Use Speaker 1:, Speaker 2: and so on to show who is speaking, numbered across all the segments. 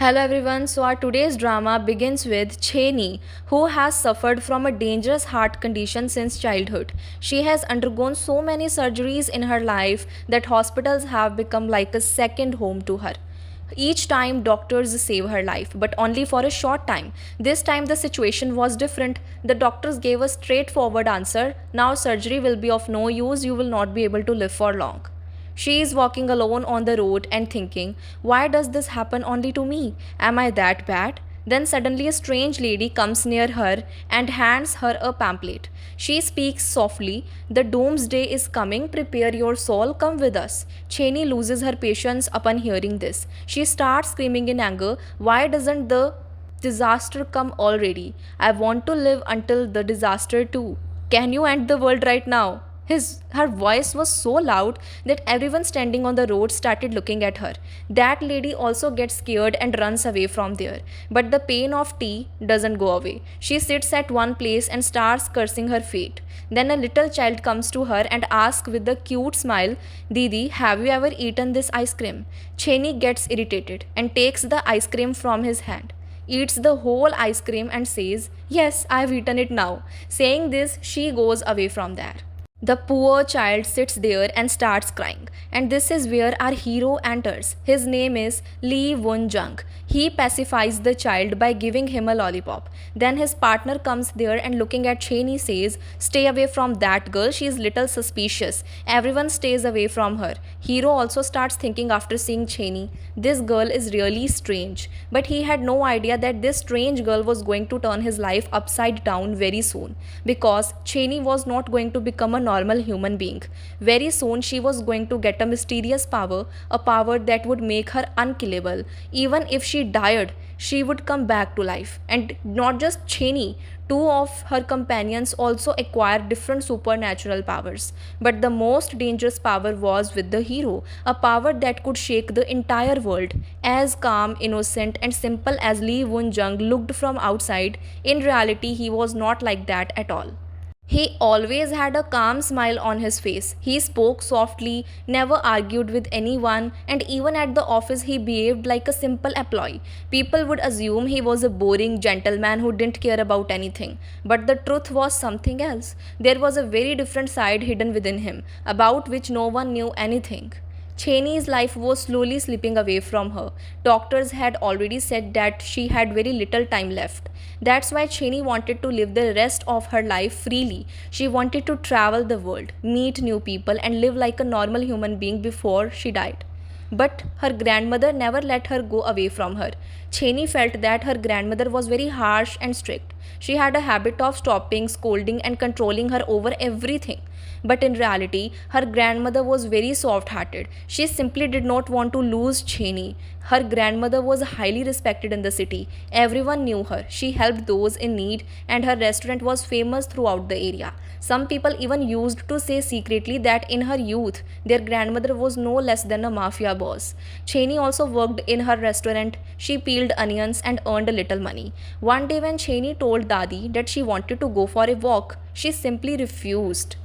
Speaker 1: Hello everyone. So our today's drama begins with Cheney, who has suffered from a dangerous heart condition since childhood. She has undergone so many surgeries in her life that hospitals have become like a second home to her. Each time doctors save her life, but only for a short time. This time the situation was different. The doctors gave a straightforward answer. Now surgery will be of no use, you will not be able to live for long. She is walking alone on the road and thinking, why does this happen only to me? Am I that bad? Then suddenly a strange lady comes near her and hands her a pamphlet. She speaks softly, the doomsday is coming, prepare your soul, come with us. Cheney loses her patience upon hearing this. She starts screaming in anger, why doesn't the disaster come already? I want to live until the disaster too. Can you end the world right now? Her voice was so loud that everyone standing on the road started looking at her. That lady also gets scared and runs away from there. But the pain of tea doesn't go away. She sits at one place and starts cursing her fate. Then a little child comes to her and asks with a cute smile, Didi, have you ever eaten this ice cream? Cheney gets irritated and takes the ice cream from his hand, eats the whole ice cream and says, yes, I've eaten it now. Saying this, she goes away from there. The poor child sits there and starts crying. And this is where our hero enters. His name is Lee Won Jung. He pacifies the child by giving him a lollipop. Then his partner comes there and looking at Cheney says, stay away from that girl, she is little suspicious. Everyone stays away from her. Hero also starts thinking after seeing Cheney, this girl is really strange. But he had no idea that this strange girl was going to turn his life upside down very soon. Because Cheney was not going to become a normal human being. Very soon she was going to get a mysterious power, a power that would make her unkillable. Even if she died, she would come back to life. And not just Cheney, two of her companions also acquired different supernatural powers. But the most dangerous power was with the hero, a power that could shake the entire world. As calm, innocent, and simple as Lee Won Jung looked from outside, in reality he was not like that at all. He always had a calm smile on his face. He spoke softly, never argued with anyone, and even at the office he behaved like a simple employee. People would assume he was a boring gentleman who didn't care about anything. But the truth was something else. There was a very different side hidden within him, about which no one knew anything. Cheney's life was slowly slipping away from her. Doctors had already said that she had very little time left. That's why Cheney wanted to live the rest of her life freely. She wanted to travel the world, meet new people, and live like a normal human being before she died. But her grandmother never let her go away from her. Cheney felt that her grandmother was very harsh and strict. She had a habit of stopping, scolding, and controlling her over everything. But in reality, her grandmother was very soft hearted. She simply did not want to lose Cheney. Her grandmother was highly respected in the city. Everyone knew her. She helped those in need, and her restaurant was famous throughout the area. Some people even used to say secretly that in her youth, their grandmother was no less than a mafia boss. Cheney also worked in her restaurant. She peeled onions and earned a little money. One day, when Cheney told Dadi that she wanted to go for a walk, she simply refused.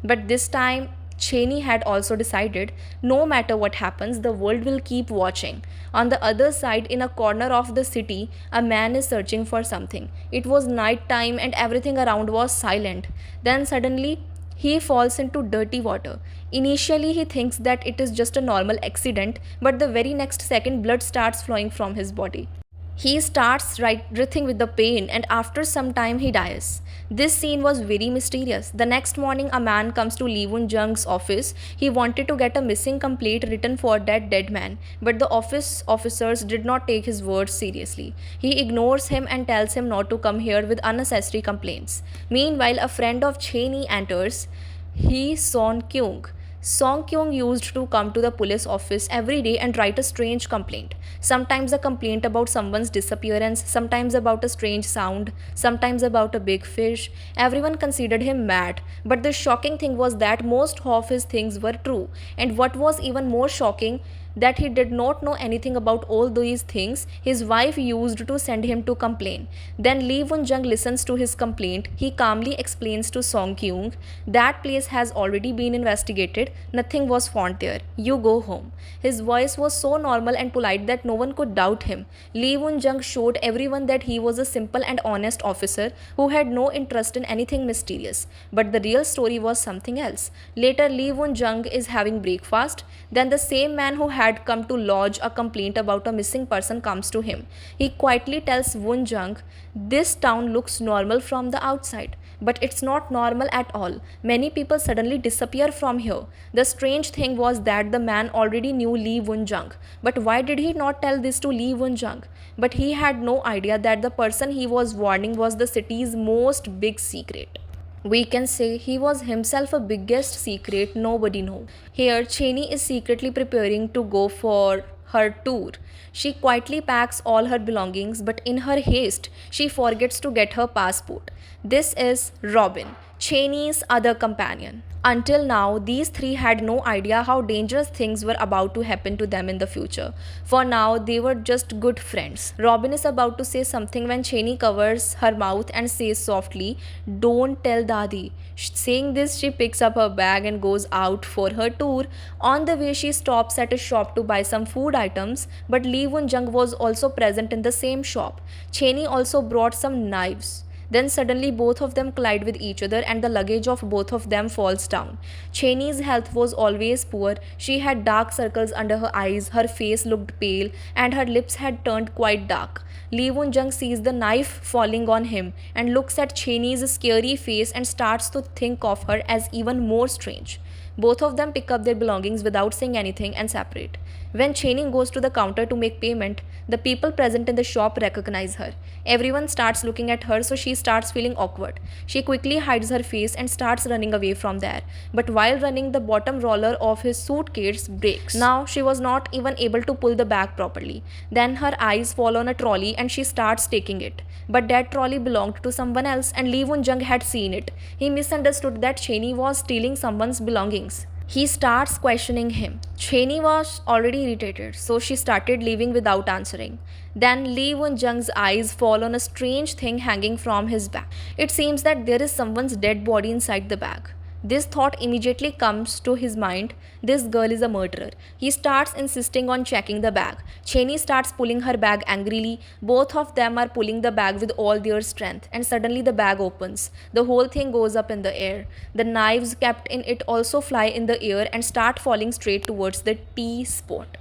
Speaker 1: But this time, Cheney had also decided no matter what happens, the world will keep watching. On the other side, in a corner of the city, a man is searching for something. It was night time and everything around was silent. Then suddenly, he falls into dirty water. Initially, he thinks that it is just a normal accident, but the very next second, blood starts flowing from his body. He starts writhing with the pain, and after some time he dies. This scene was very mysterious. The next morning, a man comes to Lee Won Jung's office. He wanted to get a missing complaint written for that dead man, but the office officers did not take his words seriously. He ignores him and tells him not to come here with unnecessary complaints. Meanwhile, a friend of Cheney enters. He Son Kyung. Song Kyung used to come to the police office every day and write a strange complaint. Sometimes a complaint about someone's disappearance, sometimes about a strange sound, sometimes about a big fish. Everyone considered him mad, but the shocking thing was that most of his things were true. And what was even more shocking, that he did not know anything about all these things his wife used to send him to complain. Then Lee Won-jung listens to his complaint. He calmly explains to Song Kyung, that place has already been investigated. Nothing was found there. You go home. His voice was so normal and polite that no one could doubt him. Lee Won-jung showed everyone that he was a simple and honest officer who had no interest in anything mysterious. But the real story was something else. Later, Lee Won-jung is having breakfast. Then the same man who had come to lodge a complaint about a missing person comes to him. He quietly tells Won-jung, this town looks normal from the outside, but it's not normal at all. Many people suddenly disappear from here. The strange thing was that the man already knew Lee Won-jung. But why did he not tell this to Lee Won-jung? But he had no idea that the person he was warning was the city's most big secret. We can say he was himself a biggest secret nobody knew. Here, Cheney is secretly preparing to go for her tour. She quietly packs all her belongings, but in her haste, she forgets to get her passport. This is Robin, Cheney's other companion. Until now, these three had no idea how dangerous things were about to happen to them in the future. For now, they were just good friends. Robin is about to say something when Cheney covers her mouth and says softly, don't tell Dadi. Saying this, she picks up her bag and goes out for her tour. On the way, she stops at a shop to buy some food items, but Lee Won-jung was also present in the same shop. Cheney also brought some knives. Then suddenly both of them collide with each other and the luggage of both of them falls down. Cheney's health was always poor. She had dark circles under her eyes, her face looked pale, and her lips had turned quite dark. Lee Won-jung sees the knife falling on him and looks at Cheney's scary face and starts to think of her as even more strange. Both of them pick up their belongings without saying anything and separate. When Cheney goes to the counter to make payment, the people present in the shop recognize her. Everyone starts looking at her, so she starts feeling awkward. She quickly hides her face and starts running away from there. But while running, the bottom roller of his suitcase breaks. Now she was not even able to pull the bag properly. Then her eyes fall on a trolley and she starts taking it. But that trolley belonged to someone else and Lee Won-jung had seen it. He misunderstood that Cheney was stealing someone's belongings. He starts questioning him. Cheney was already irritated, so she started leaving without answering. Then Lee Won-jung's eyes fall on a strange thing hanging from his bag. It seems that there is someone's dead body inside the bag. This thought immediately comes to his mind. This girl is a murderer. He starts insisting on checking the bag. Cheney starts pulling her bag angrily. Both of them are pulling the bag with all their strength, and suddenly the bag opens. The whole thing goes up in the air. The knives kept in it also fly in the air and start falling straight towards the T spot.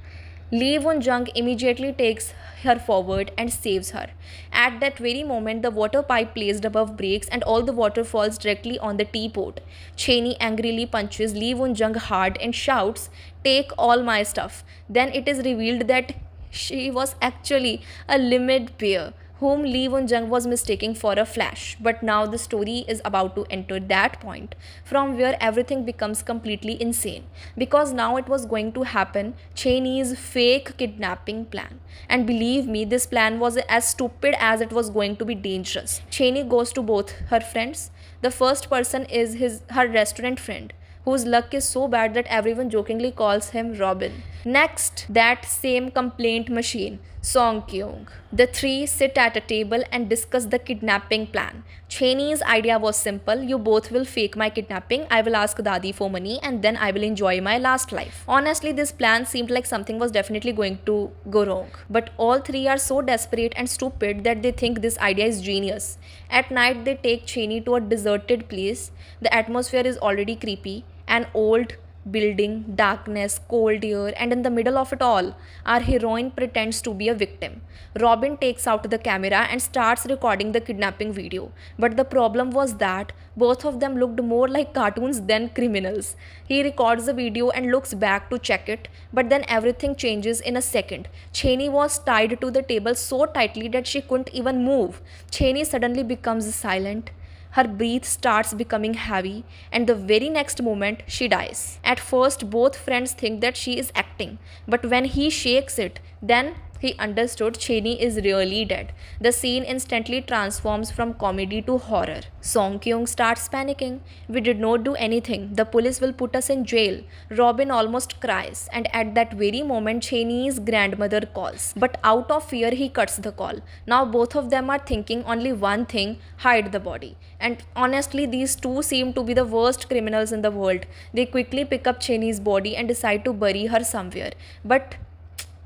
Speaker 1: Lee Won-jung immediately takes her forward and saves her. At that very moment, the water pipe placed above breaks and all the water falls directly on the teapot. Cheney angrily punches Lee Won-jung hard and shouts, "Take all my stuff." Then it is revealed that she was actually a limed bear whom Lee Won-jung was mistaking for a Flash. But now the story is about to enter that point from where everything becomes completely insane. Because now it was going to happen Cheney's fake kidnapping plan. And believe me, this plan was as stupid as it was going to be dangerous. Cheney goes to both her friends. The first person is her restaurant friend, whose luck is so bad that everyone jokingly calls him Robin. Next, that same complaint machine, Song Kyung. The three sit at a table and discuss the kidnapping plan. Cheney's idea was simple: you both will fake my kidnapping, I will ask Dadi for money, and then I will enjoy my last life. Honestly, this plan seemed like something was definitely going to go wrong. But all three are so desperate and stupid that they think this idea is genius. At night, they take Cheney to a deserted place. The atmosphere is already creepy. An old building, darkness, cold air, and in the middle of it all, our heroine pretends to be a victim. Robin takes out the camera and starts recording the kidnapping video. But the problem was that both of them looked more like cartoons than criminals. He records the video and looks back to check it, but then everything changes in a second. Cheney was tied to the table so tightly that she couldn't even move. Cheney suddenly becomes silent. Her breath starts becoming heavy, and the very next moment, she dies. At first, both friends think that she is acting, but when he shakes it, then he understood Cheney is really dead. The scene instantly transforms from comedy to horror. Song Kyung starts panicking. We did not do anything. The police will put us in jail. Robin almost cries, and at that very moment, Cheney's grandmother calls. But out of fear, he cuts the call. Now both of them are thinking only one thing: hide the body. And honestly, these two seem to be the worst criminals in the world. They quickly pick up Cheney's body and decide to bury her somewhere. But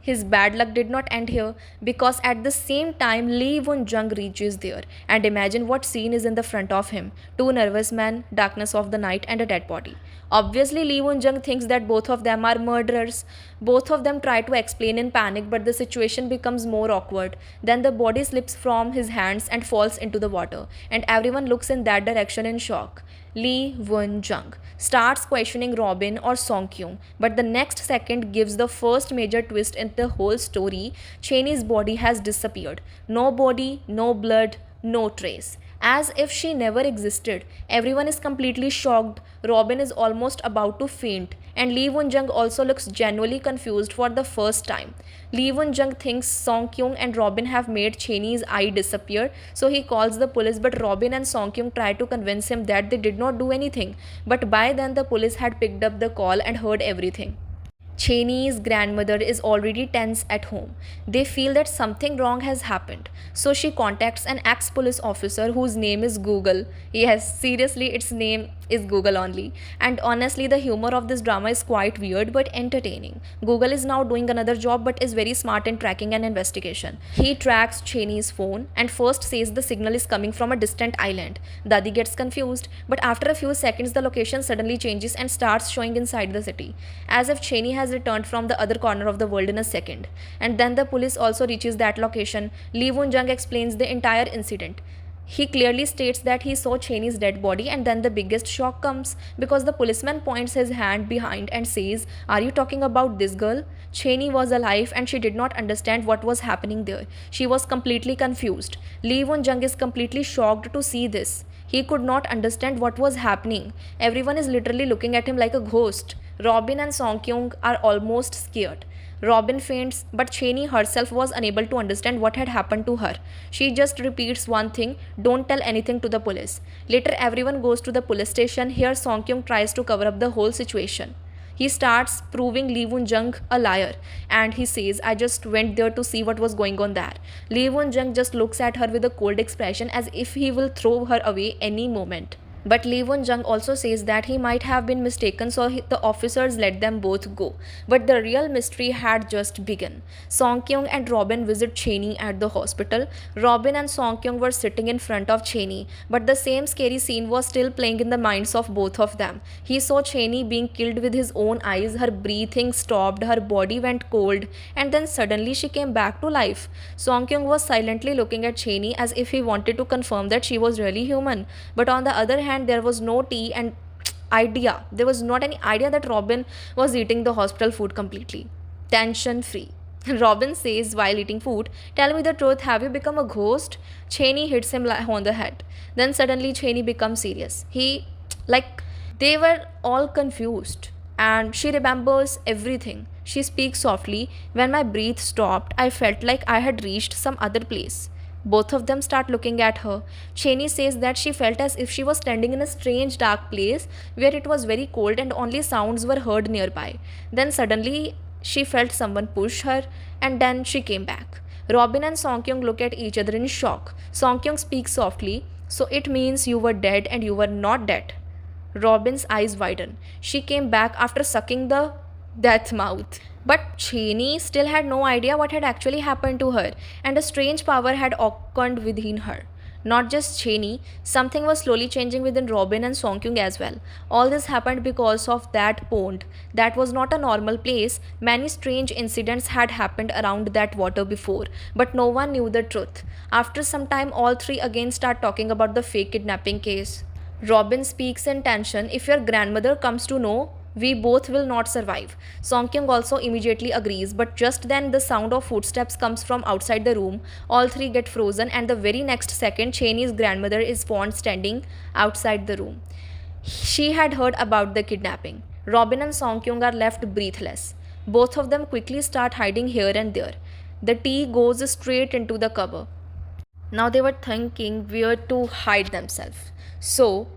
Speaker 1: his bad luck did not end here, because at the same time Lee Won Jung reaches there, and imagine what scene is in the front of him: two nervous men, darkness of the night, and a dead body. Obviously, Lee Won Jung thinks that both of them are murderers. Both of them try to explain in panic, but the situation becomes more awkward. Then the body slips from his hands and falls into the water, and everyone looks in that direction in shock. Lee Won Jung starts questioning Robin or Song Kyung, but the next second gives the first major twist in the whole story. Cheney's body has disappeared. No body, no blood, no trace. As if she never existed. Everyone is completely shocked. Robin is almost about to faint, and Lee Won Jung also looks genuinely confused for the first time. Lee Won Jung thinks Song Kyung and Robin have made Cheney's eye disappear, so he calls the police, but Robin and Song Kyung try to convince him that they did not do anything. But by then the police had picked up the call and heard everything. Cheney's grandmother is already tense at home. They feel that something wrong has happened. So she contacts an ex-police officer whose name is Google. Yes, seriously, its name is Google only. And honestly, the humor of this drama is quite weird but entertaining. Google is now doing another job but is very smart in tracking an investigation. He tracks Cheney's phone and first says the signal is coming from a distant island. Dadi gets confused, but after a few seconds the location suddenly changes and starts showing inside the city, as if Cheney has returned from the other corner of the world in a second. And then the police also reaches that location. Lee Won Jung explains the entire incident. He clearly states that he saw Cheney's dead body, and then the biggest shock comes because the policeman points his hand behind and says, "Are you talking about this girl?" Cheney was alive and she did not understand what was happening there. She was completely confused. Lee Won Jung is completely shocked to see this. He could not understand what was happening. Everyone is literally looking at him like a ghost. Robin and Song Kyung are almost scared. Robin faints, but Cheney herself was unable to understand what had happened to her. She just repeats one thing: don't tell anything to the police. Later, everyone goes to the police station. Here, Song Kyung tries to cover up the whole situation. He starts proving Lee Won Jung a liar, and he says, "I just went there to see what was going on there." Lee Won Jung just looks at her with a cold expression as if he will throw her away any moment. But Lee Won Jung also says that he might have been mistaken, so the officers let them both go. But the real mystery had just begun. Song Kyung and Robin visit Cheney at the hospital. Robin and Song Kyung were sitting in front of Cheney, but the same scary scene was still playing in the minds of both of them. He saw Cheney being killed with his own eyes. Her breathing stopped, her body went cold, and then suddenly she came back to life. Song Kyung was silently looking at Cheney as if he wanted to confirm that she was really human. But on the other hand, there was no tea and there was not any idea that Robin was eating the hospital food completely tension free. Robin says while eating food, "Tell me the truth, have you become a ghost?" Cheney hits him on the head. Then suddenly Cheney becomes serious. They were all confused, and she remembers everything. She speaks softly. "When my breath stopped, I felt like I had reached some other place." Both of them start looking at her. Cheney says that she felt as if she was standing in a strange dark place where it was very cold and only sounds were heard nearby. Then suddenly she felt someone push her, and then she came back. Robin and Song Kyung look at each other in shock. Song Kyung speaks softly, "So it means you were dead and you were not dead." Robin's eyes widen. She came back after sucking the death mouth. But Cheney still had no idea what had actually happened to her, and a strange power had occurred within her. Not just Cheney, something was slowly changing within Robin and Song Kyung as well. All this happened because of that pond. That was not a normal place. Many strange incidents had happened around that water before, but no one knew the truth. After some time, all three again start talking about the fake kidnapping case. Robin speaks in tension, "If your grandmother comes to know, we both will not survive." Song Kyung also immediately agrees, but just then the sound of footsteps comes from outside the room. All three get frozen, and the very next second, Cheney's grandmother is found standing outside the room. She had heard about the kidnapping. Robin and Song Kyung are left breathless. Both of them quickly start hiding here and there. The tea goes straight into the cupboard. Now they were thinking where to hide themselves. So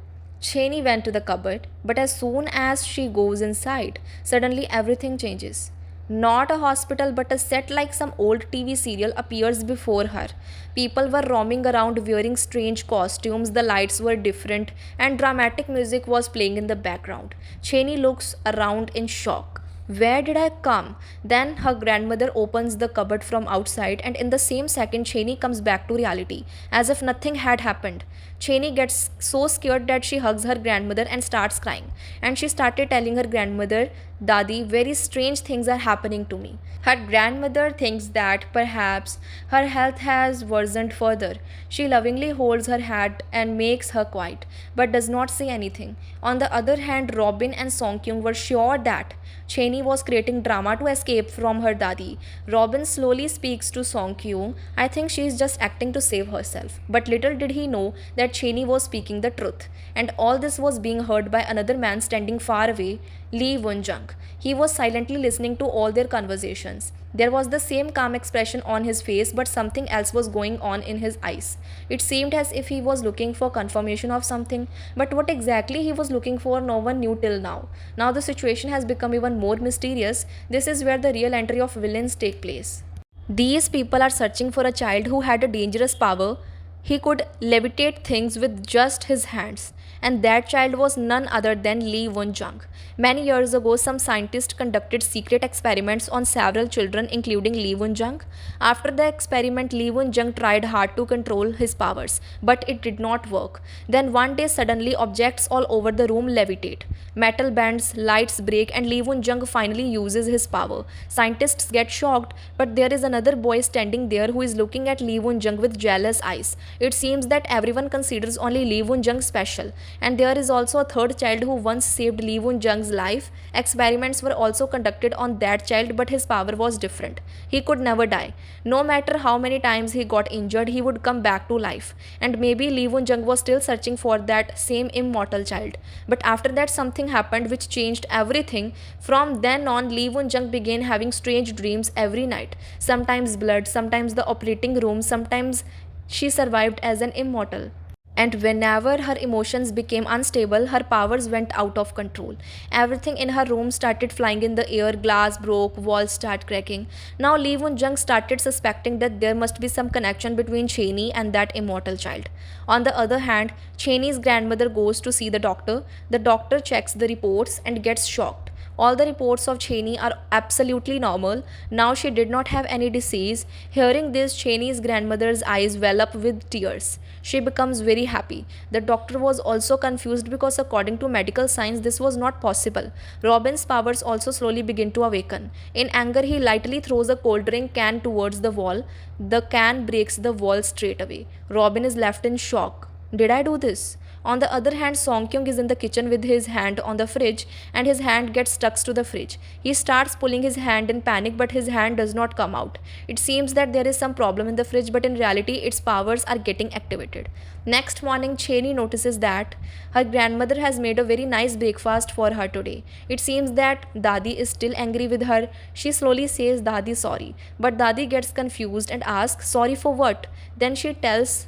Speaker 1: Cheney went to the cupboard, but as soon as she goes inside, suddenly everything changes. Not a hospital, but a set like some old TV serial appears before her. People were roaming around wearing strange costumes, the lights were different, and dramatic music was playing in the background. Cheney looks around in shock. Where did I come? Then her grandmother opens the cupboard from outside, and in the same second, Cheney comes back to reality, as if nothing had happened. Cheney gets so scared that she hugs her grandmother and starts crying. And she started telling her grandmother, Dadi, very strange things are happening to me. Her grandmother thinks that perhaps her health has worsened further. She lovingly holds her hand and makes her quiet, but does not say anything. On the other hand, Robin and Song Kyung were sure that Cheney was creating drama to escape from her Dadi. Robin slowly speaks to Song Kyung. I think she is just acting to save herself. But little did he know that Cheney was speaking the truth. And all this was being heard by another man standing far away, Lee Won-jung. He was silently listening to all their conversations. There was the same calm expression on his face, but something else was going on in his eyes. It seemed as if he was looking for confirmation of something, but what exactly he was looking for, no one knew till now. Now the situation has become even more mysterious. This is where the real entry of villains take place. These people are searching for a child who had a dangerous power. He could levitate things with just his hands, and that child was none other than Lee Won-jung. Many years ago, some scientists conducted secret experiments on several children, including Lee Won-jung. After the experiment, Lee Won-jung tried hard to control his powers, but it did not work. Then one day, suddenly, objects all over the room levitate. Metal bends, lights break, and Lee Won-jung finally uses his power. Scientists get shocked, but there is another boy standing there who is looking at Lee Won-jung with jealous eyes. It seems that everyone considers only Lee Won-jung special, and there is also a third child who once saved Lee Won-jung's life. Experiments were also conducted on that child, but his power was different. He could never die. No matter how many times he got injured, he would come back to life. And maybe Lee Won-jung was still searching for that same immortal child. But after that, something happened which changed everything. From then on, Lee Won-jung began having strange dreams every night. Sometimes blood, sometimes the operating room, sometimes she survived as an immortal. And whenever her emotions became unstable, her powers went out of control. Everything in her room started flying in the air, glass broke, walls started cracking. Now Lee Won-jung started suspecting that there must be some connection between Cheney and that immortal child. On the other hand, Cheney's grandmother goes to see the doctor. The doctor checks the reports and gets shocked. All the reports of Cheney are absolutely normal. Now she did not have any disease. Hearing this, Cheney's grandmother's eyes well up with tears. She becomes very happy. The doctor was also confused because according to medical science, this was not possible. Robin's powers also slowly begin to awaken. In anger, he lightly throws a cold drink can towards the wall. The can breaks the wall straight away. Robin is left in shock. Did I do this? On the other hand, Song Kyung is in the kitchen with his hand on the fridge, and his hand gets stuck to the fridge. He starts pulling his hand in panic, but his hand does not come out. It seems that there is some problem in the fridge, but in reality, its powers are getting activated. Next morning, Cheney notices that her grandmother has made a very nice breakfast for her today. It seems that Dadi is still angry with her. She slowly says Dadi sorry, but Dadi gets confused and asks sorry for what? Then she tells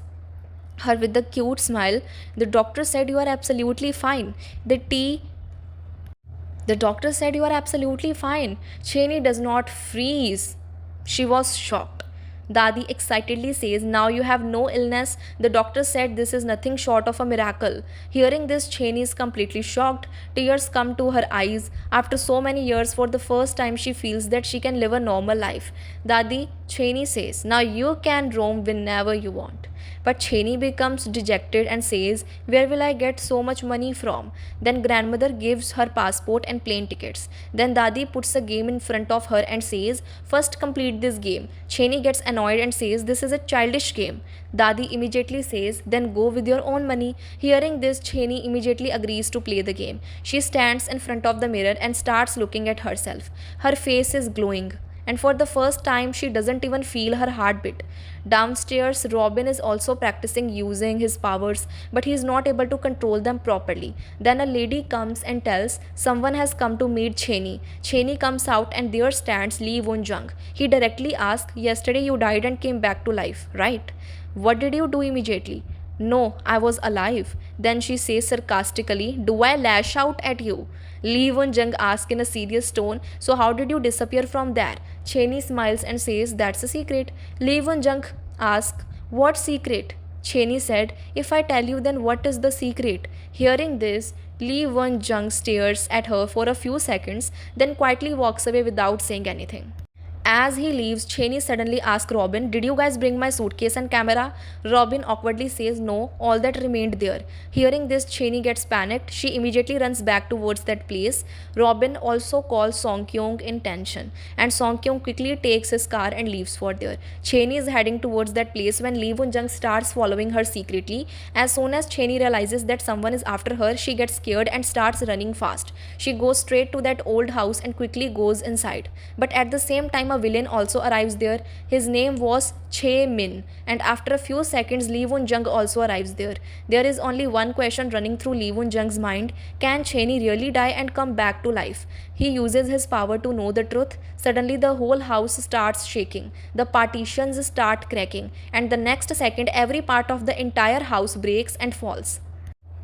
Speaker 1: her with a cute smile, the doctor said you are absolutely fine. The doctor said you are absolutely fine. Cheney does not freeze. She was shocked. Dadi excitedly says, now you have no illness. The doctor said this is nothing short of a miracle. Hearing this, Cheney is completely shocked. Tears come to her eyes. After so many years, for the first time, she feels that she can live a normal life. Dadi, Cheney says, now you can roam whenever you want. But Cheney becomes dejected and says, where will I get so much money from? Then grandmother gives her passport and plane tickets. Then Dadi puts a game in front of her and says, first complete this game. Cheney gets annoyed and says, this is a childish game. Dadi immediately says, then go with your own money. Hearing this, Cheney immediately agrees to play the game. She stands in front of the mirror and starts looking at herself. Her face is glowing, and for the first time, she doesn't even feel her heartbeat. Downstairs, Robin is also practicing using his powers, but he is not able to control them properly. Then a lady comes and tells someone has come to meet Cheney. Cheney comes out and there stands Lee Won Jung. He directly asks, "Yesterday you died and came back to life, right? What did you do immediately?" "No, I was alive." Then she says sarcastically, "Do I lash out at you?" Lee Won Jung asks in a serious tone, "So how did you disappear from there?" Cheney smiles and says, "That's a secret." Lee Won Jung asks, "What secret?" Cheney said, "If I tell you, then what is the secret?" Hearing this, Lee Won Jung stares at her for a few seconds, then quietly walks away without saying anything. As he leaves, Cheney suddenly asks Robin, "Did you guys bring my suitcase and camera?" Robin awkwardly says no, all that remained there. Hearing this, Cheney gets panicked. She immediately runs back towards that place. Robin also calls Song Kyung in tension, and Song Kyung quickly takes his car and leaves for there. Cheney is heading towards that place when Lee Won Jung starts following her secretly. As soon as Cheney realizes that someone is after her, she gets scared and starts running fast. She goes straight to that old house and quickly goes inside. But at the same time, a villain also arrives there. His name was Che Min, and after a few seconds, Lee Won Jung also arrives there. There is only one question running through Lee Won Jung's mind: can Cheney really die and come back to life? He uses his power to know the truth. Suddenly, the whole house starts shaking. The partitions start cracking, and the next second, every part of the entire house breaks and falls.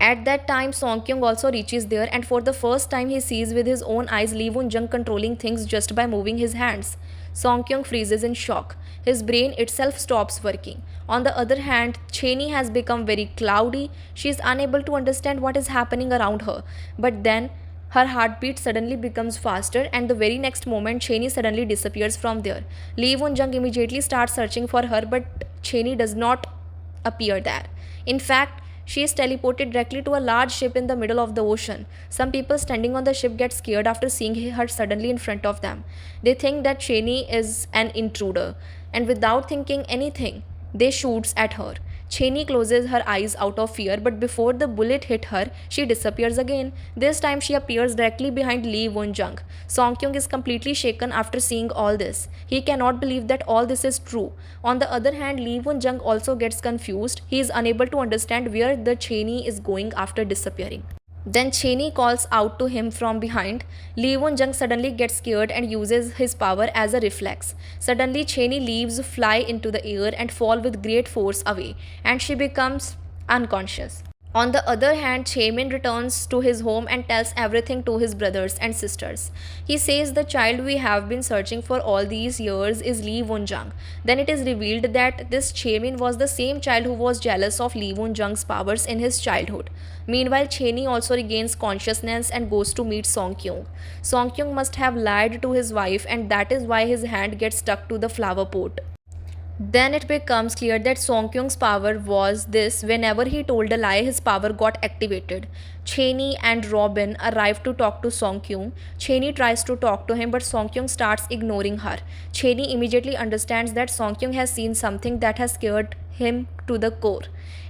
Speaker 1: At that time, Song Kyung also reaches there, and for the first time, he sees with his own eyes Lee Won Jung controlling things just by moving his hands. Song Kyung freezes in shock. His brain itself stops working. On the other hand, Cheney has become very cloudy. She is unable to understand what is happening around her. But then, her heartbeat suddenly becomes faster, and the very next moment, Cheney suddenly disappears from there. Lee Won Jung immediately starts searching for her, but Cheney does not appear there. In fact, she is teleported directly to a large ship in the middle of the ocean. Some people standing on the ship get scared after seeing her suddenly in front of them. They think that Cheney is an intruder, and without thinking anything, they shoots at her. Cheney closes her eyes out of fear, but before the bullet hit her, she disappears again. This time she appears directly behind Lee Won Jung. Song Kyung is completely shaken after seeing all this. He cannot believe that all this is true. On the other hand, Lee Won Jung also gets confused. He is unable to understand where the Cheney is going after disappearing. Then Cheney calls out to him from behind. Lee Won Jung suddenly gets scared and uses his power as a reflex. Suddenly, Cheney leaves fly into the air and fall with great force away, and she becomes unconscious. On the other hand, Chaemin returns to his home and tells everything to his brothers and sisters. He says the child we have been searching for all these years is Lee Won Jung. Then it is revealed that this Chaemin was the same child who was jealous of Lee Won Jung's powers in his childhood. Meanwhile, Cheney also regains consciousness and goes to meet Song Kyung. Song Kyung must have lied to his wife, and that is why his hand gets stuck to the flower pot. Then it becomes clear that Song Kyung's power was this: whenever he told a lie, his power got activated. Cheney and Robin arrive to talk to Song Kyung. Cheney tries to talk to him, but Song Kyung starts ignoring her. Cheney immediately understands that Song Kyung has seen something that has scared him to the core.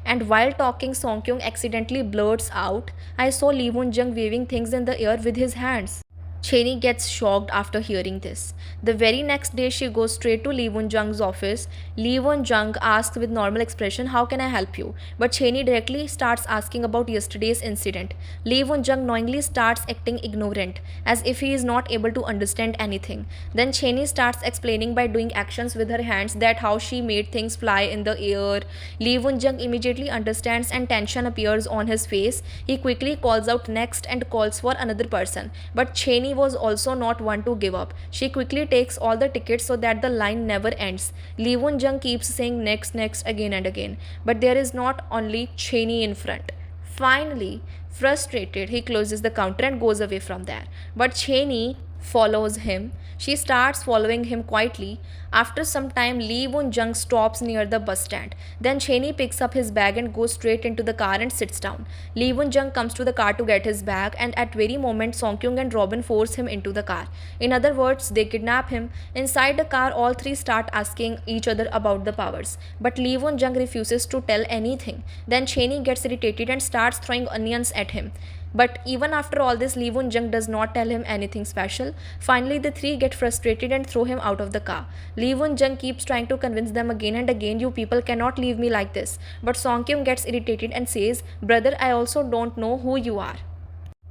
Speaker 1: And while talking, Song Kyung accidentally blurts out, "I saw Lee Won Jung waving things in the air with his hands." Cheney gets shocked after hearing this. The very next day, she goes straight to Lee Won Jung's office. Lee Won Jung asks with normal expression, "How can I help you?" But Cheney directly starts asking about yesterday's incident. Lee Won Jung knowingly starts acting ignorant, as if he is not able to understand anything. Then Cheney starts explaining by doing actions with her hands that how she made things fly in the air. Lee Won Jung immediately understands and tension appears on his face. He quickly calls out next and calls for another person. But Cheney was also not one to give up. She quickly takes all the tickets so that the line never ends. Lee Won Jung keeps saying next, next again and again. But there is not only Cheney in front. Finally, frustrated, he closes the counter and goes away from there. But Cheney follows him. She starts following him quietly. After some time, Lee Won Jung stops near the bus stand. Then Cheney picks up his bag and goes straight into the car and sits down. Lee Won Jung comes to the car to get his bag, and at very moment, Song Kyung and Robin force him into the car. In other words, they kidnap him. Inside the car, all three start asking each other about the powers. But Lee Won Jung refuses to tell anything. Then Cheney gets irritated and starts throwing onions at him. But even after all this, Lee Woon-jung does not tell him anything special. Finally, the three get frustrated and throw him out of the car. Lee Woon-jung keeps trying to convince them again and again, "You people cannot leave me like this." But Song-kyung gets irritated and says, "Brother, I also don't know who you are."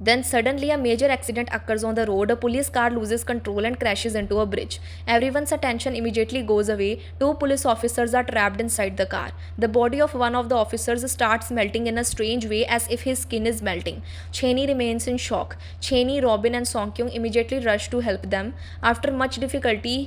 Speaker 1: Then suddenly a major accident occurs on the road. A police car loses control and crashes into a bridge. Everyone's attention immediately goes away. Two police officers are trapped inside the car. The body of one of the officers starts melting in a strange way, as if his skin is melting. Cheney remains in shock. Cheney, Robin and Song-kyung immediately rush to help them. After much difficulty,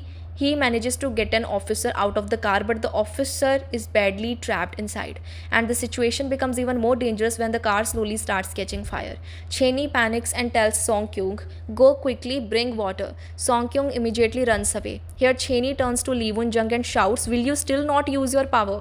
Speaker 1: he manages to get an officer out of the car, but the officer is badly trapped inside. And the situation becomes even more dangerous when the car slowly starts catching fire. Cheney panics and tells Song-kyung, "Go quickly, bring water." Song-kyung immediately runs away. Here Cheney turns to Lee Woon-jung and shouts, "Will you still not use your power?"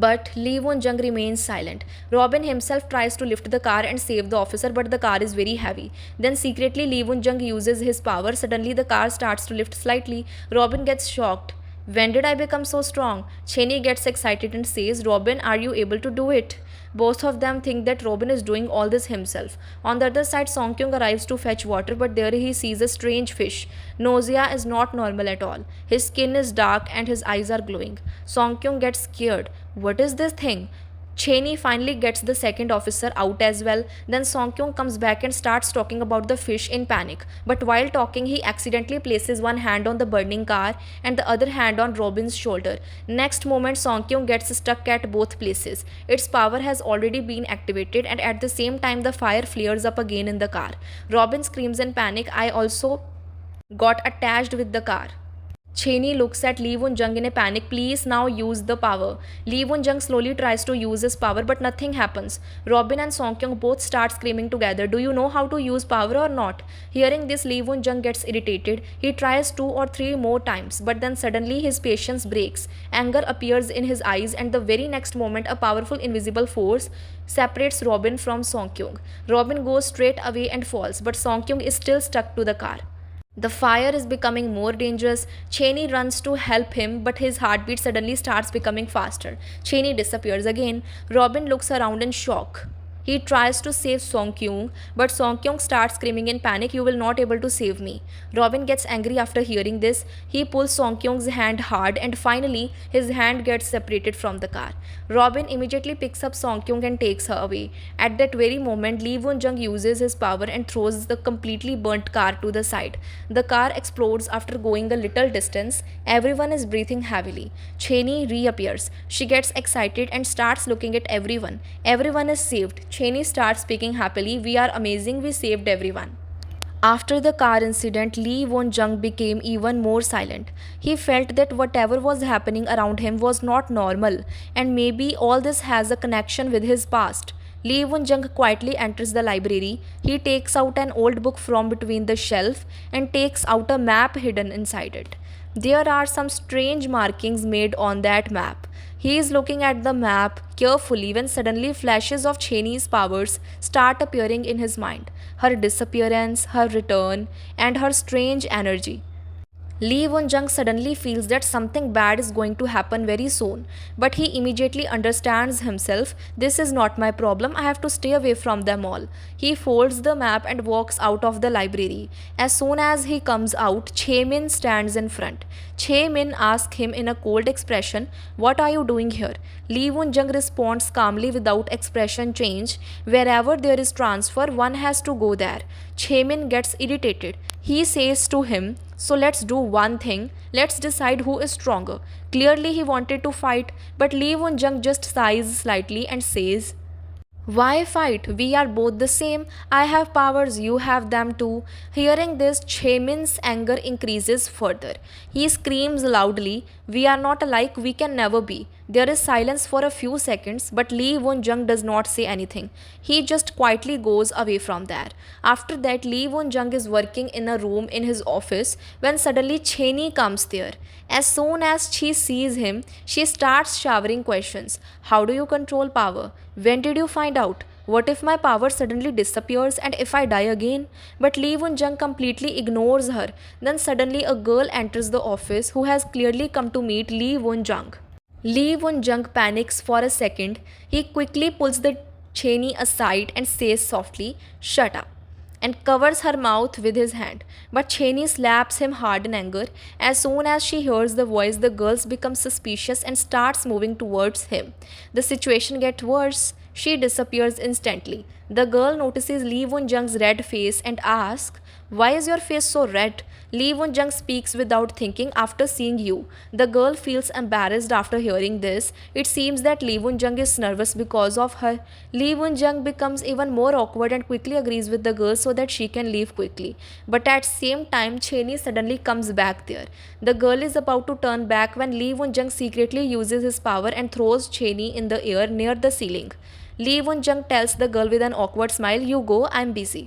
Speaker 1: But Lee Woon-jung remains silent. Robin himself tries to lift the car and save the officer, but the car is very heavy. Then secretly Lee Woon-jung uses his power. Suddenly the car starts to lift slightly. Robin gets shocked. "When did I become so strong?" Cheney gets excited and says, "Robin, are you able to do it?" Both of them think that Robin is doing all this himself. On the other side, Song-kyung arrives to fetch water, but there he sees a strange fish. Nausea is not normal at all. His skin is dark and his eyes are glowing. Song-kyung gets scared. What is this thing? Cheney finally gets the second officer out as well. Then Song-kyung comes back and starts talking about the fish in panic. But while talking, he accidentally places one hand on the burning car and the other hand on Robin's shoulder. Next moment, Song-kyung gets stuck at both places. Its power has already been activated, and at the same time the fire flares up again in the car. Robin screams in panic, "I also got attached with the car." Cheney looks at Lee Woon-jung in a panic. "Please now use the power." Lee Woon-jung slowly tries to use his power, but nothing happens. Robin and Song-kyung both start screaming together, "Do you know how to use power or not?" Hearing this, Lee Woon-jung gets irritated. He tries 2 or 3 more times, but then suddenly his patience breaks. Anger appears in his eyes, and the very next moment a powerful invisible force separates Robin from Song-kyung. Robin goes straight away and falls, but Song-kyung is still stuck to the car. The fire is becoming more dangerous. Cheney runs to help him, but his heartbeat suddenly starts becoming faster. Cheney disappears again. Robin looks around in shock. He tries to save Song-kyung, but Song-kyung starts screaming in panic, "You will not able to save me." Robin gets angry after hearing this. He pulls Song-kyung's hand hard, and finally his hand gets separated from the car. Robin immediately picks up Song-kyung and takes her away. At that very moment, Lee Woon-jung uses his power and throws the completely burnt car to the side. The car explodes after going a little distance. Everyone is breathing heavily. Cheney reappears. She gets excited and starts looking at everyone. Everyone is saved. Cheney starts speaking happily, "We are amazing, we saved everyone." After the car incident, Lee Woon-jung became even more silent. He felt that whatever was happening around him was not normal, and maybe all this has a connection with his past. Lee Woon-jung quietly enters the library. He takes out an old book from between the shelf and takes out a map hidden inside it. There are some strange markings made on that map. He is looking at the map carefully when suddenly flashes of Cheney's powers start appearing in his mind. Her disappearance, her return, and her strange energy. Lee Woon-jung suddenly feels that something bad is going to happen very soon, but he immediately understands himself. "This is not my problem, I have to stay away from them all." He folds the map and walks out of the library. As soon as he comes out, Chae-min stands in front. Chae-min asks him in a cold expression, "What are you doing here?" Lee Woon-jung responds calmly without expression change, "Wherever there is transfer, one has to go there." Chae-min gets irritated. He says to him, "So let's do one thing. Let's decide who is stronger." Clearly he wanted to fight, but Lee Woon-jung just sighs slightly and says, "Why fight? We are both the same. I have powers, you have them too." Hearing this, Chae-min's anger increases further. He screams loudly, "We are not alike, we can never be." There is silence for a few seconds, but Lee Woon-jung does not say anything. He just quietly goes away from there. After that, Lee Woon-jung is working in a room in his office when suddenly Cheney comes there. As soon as she sees him, she starts showering questions. "How do you control power? When did you find out? What if my power suddenly disappears and if I die again?" But Lee Woon-jung completely ignores her. Then suddenly a girl enters the office who has clearly come to meet Lee Woon-jung. Lee Woon-jung panics for a second. He quickly pulls the Cheney aside and says softly, "Shut up," and covers her mouth with his hand. But Cheney slaps him hard in anger. As soon as she hears the voice, the girls become suspicious and starts moving towards him. The situation gets worse. She disappears instantly. The girl notices Lee Won Jung's red face and asks, "Why is your face so red?" Lee Won Jung speaks without thinking, "After seeing you." The girl feels embarrassed after hearing this. It seems that Lee Won Jung is nervous because of her. Lee Won Jung becomes even more awkward and quickly agrees with the girl so that she can leave quickly. But at same time, Cheney suddenly comes back there. The girl is about to turn back when Lee Won Jung secretly uses his power and throws Cheney in the air near the ceiling. Lee Won Jung tells the girl with an awkward smile, "You go, I'm busy."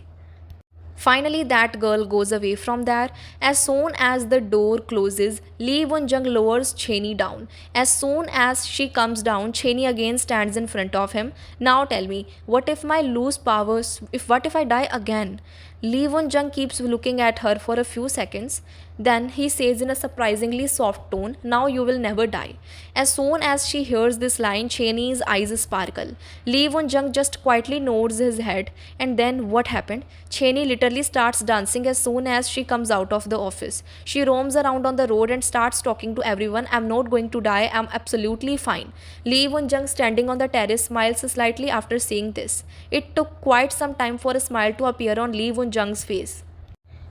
Speaker 1: Finally, that girl goes away from there. As soon as the door closes, Lee Won Jung lowers Cheney down. As soon as she comes down, Cheney again stands in front of him. "Now tell me, what if I lose powers? What if I die again?" Lee Won Jung keeps looking at her for a few seconds. Then he says in a surprisingly soft tone, "Now you will never die." As soon as she hears this line, Cheney's eyes sparkle. Lee Won Jung just quietly nods his head. And then what happened? Cheney literally starts dancing as soon as she comes out of the office. She roams around on the road and starts talking to everyone. "I'm not going to die. I'm absolutely fine." Lee Won Jung, standing on the terrace, smiles slightly after seeing this. It took quite some time for a smile to appear on Lee Won Jung's face.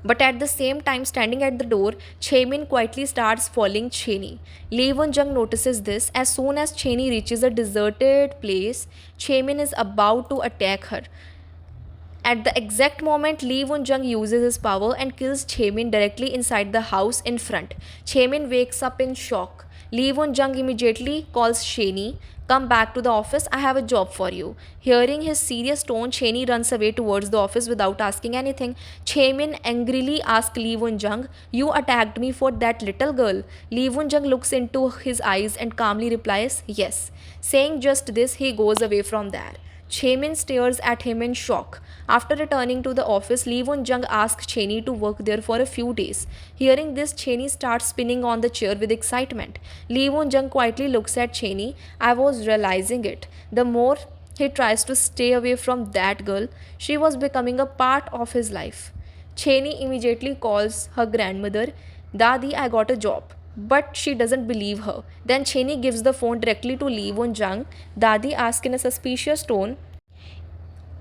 Speaker 1: But at the same time, standing at the door, Chaemin quietly starts following Cheney. Lee Won Jung notices this. As soon as Cheney reaches a deserted place, Chaemin is about to attack her. At the exact moment, Lee Won Jung uses his power and kills Chaemin directly inside the house in front. Chaemin wakes up in shock. Lee Won Jung immediately calls Cheney. "Come back to the office, I have a job for you." Hearing his serious tone, Cheney runs away towards the office without asking anything. Chaemin angrily asks Lee Won Jung, "You attacked me for that little girl?" Lee Won Jung looks into his eyes and calmly replies, "Yes." Saying just this, he goes away from there. Chaemin stares at him in shock. After returning to the office, Lee Won Jung asks Cheney to work there for a few days. Hearing this, Cheney starts spinning on the chair with excitement. Lee Won Jung quietly looks at Cheney. I was realizing it. The more he tries to stay away from that girl, she was becoming a part of his life. Cheney immediately calls her grandmother. "Dadi, I got a job." But she doesn't believe her. Then Cheney gives the phone directly to Lee Won Jung. Dadi asks in a suspicious tone,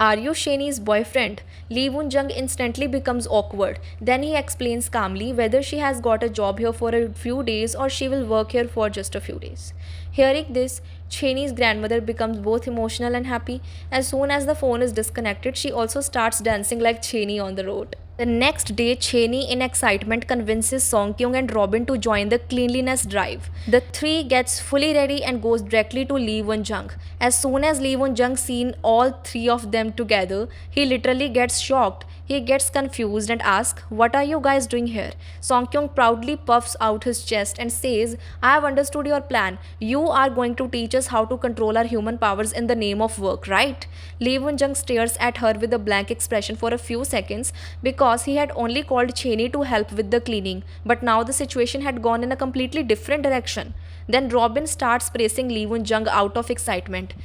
Speaker 1: "Are you Cheney's boyfriend?" Lee Won Jung instantly becomes awkward. Then he explains calmly whether she has got a job here for a few days or she will work here for just a few days. Hearing this, Cheney's grandmother becomes both emotional and happy. As soon as the phone is disconnected, she also starts dancing like Cheney on the road. The next day, Cheney, in excitement, convinces Song Kyung and Robin to join the cleanliness drive. The three gets fully ready and goes directly to Lee Won Jung. As soon as Lee Won Jung sees all three of them together, he literally gets shocked. He gets confused and asks, "What are you guys doing here?" Song Kyung proudly puffs out his chest and says, "I have understood your plan. You are going to teach us how to control our human powers in the name of work, right?" Lee Won Jung stares at her with a blank expression for a few seconds because he had only called Cheney to help with the cleaning. But now the situation had gone in a completely different direction. Then Robin starts praising Lee Won Jung out of excitement.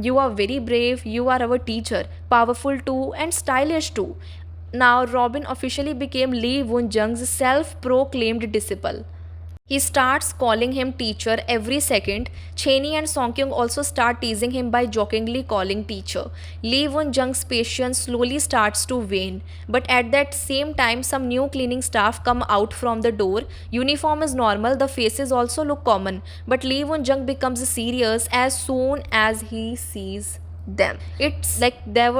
Speaker 1: "You are very brave, you are our teacher, powerful too and stylish too." Now Robin officially became Lee Won Jung's self-proclaimed disciple. He starts calling him teacher every second. Cheney and Song Kyung also start teasing him by jokingly calling teacher. Lee Won Jung's patience slowly starts to wane. But at that same time, some new cleaning staff come out from the door. Uniform is normal, the faces also look common. But Lee Won Jung becomes serious as soon as he sees them. It's like they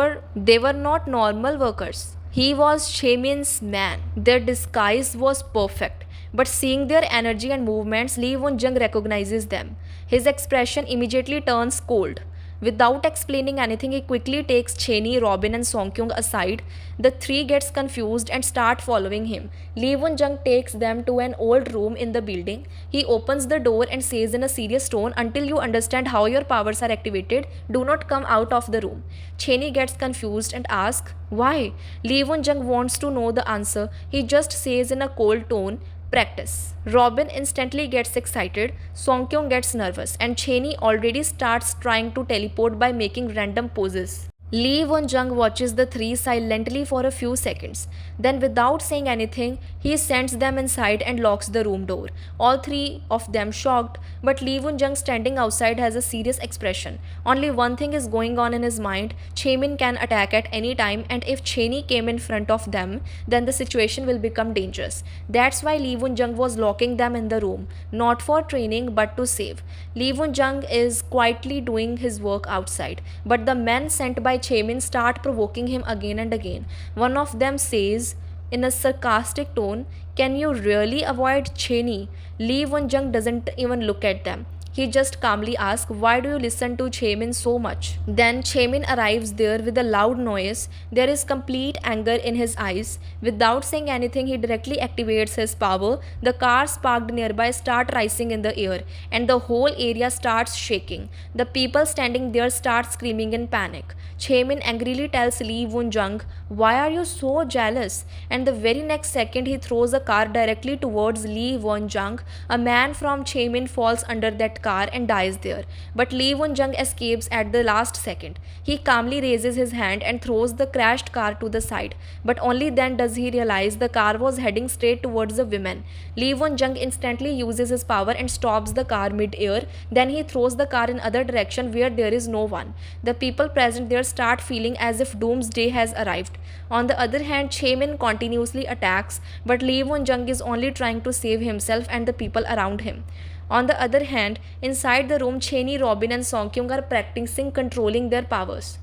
Speaker 1: were not normal workers. He was Chaemin's man. Their disguise was perfect. But seeing their energy and movements, Lee Won Jung recognizes them. His expression immediately turns cold. Without explaining anything, he quickly takes Cheney, Robin and Song Kyung aside. The three gets confused and start following him. Lee Won Jung takes them to an old room in the building. He opens the door and says in a serious tone, "Until you understand how your powers are activated, do not come out of the room." Cheney gets confused and asks, "Why?" Lee Won Jung wants to know the answer. He just says in a cold tone, Practice. Robin instantly gets excited, Songkyung gets nervous, and Cheney already starts trying to teleport by making random poses. Lee Won-jung watches the three silently for a few seconds. Then, without saying anything, he sends them inside and locks the room door. All three of them shocked, but Lee Won-jung standing outside has a serious expression. Only one thing is going on in his mind: Chaemin can attack at any time, and if Cheney came in front of them, then the situation will become dangerous. That's why Lee Won-jung was locking them in the room, not for training but to save. Lee Won-jung is quietly doing his work outside, but the men sent by Chaemin start provoking him again and again. One of them says in a sarcastic tone, "Can you really avoid Cheney?" Lee Won-jung doesn't even look at them. He just calmly asks, "Why do you listen to Chaemin so much?" Then Chaemin arrives there with a loud noise. There is complete anger in his eyes. Without saying anything, he directly activates his power. The cars parked nearby start rising in the air, and the whole area starts shaking. The people standing there start screaming in panic. Chaemin angrily tells Lee Won-jung, "Why are you so jealous?" And the very next second, he throws a car directly towards Lee Won-jung. A man from Chaemin falls under that car and dies there. But Lee Won-jung escapes at the last second. He calmly raises his hand and throws the crashed car to the side. But only then does he realize the car was heading straight towards the women. Lee Won-jung instantly uses his power and stops the car mid-air. Then he throws the car in other direction where there is no one. The people present there start feeling as if doomsday has arrived. On the other hand, Chaemin continuously attacks, but Lee Won-jung is only trying to save himself and the people around him. On the other hand, inside the room, Cheney, Robin and Songkyung are practicing controlling their powers.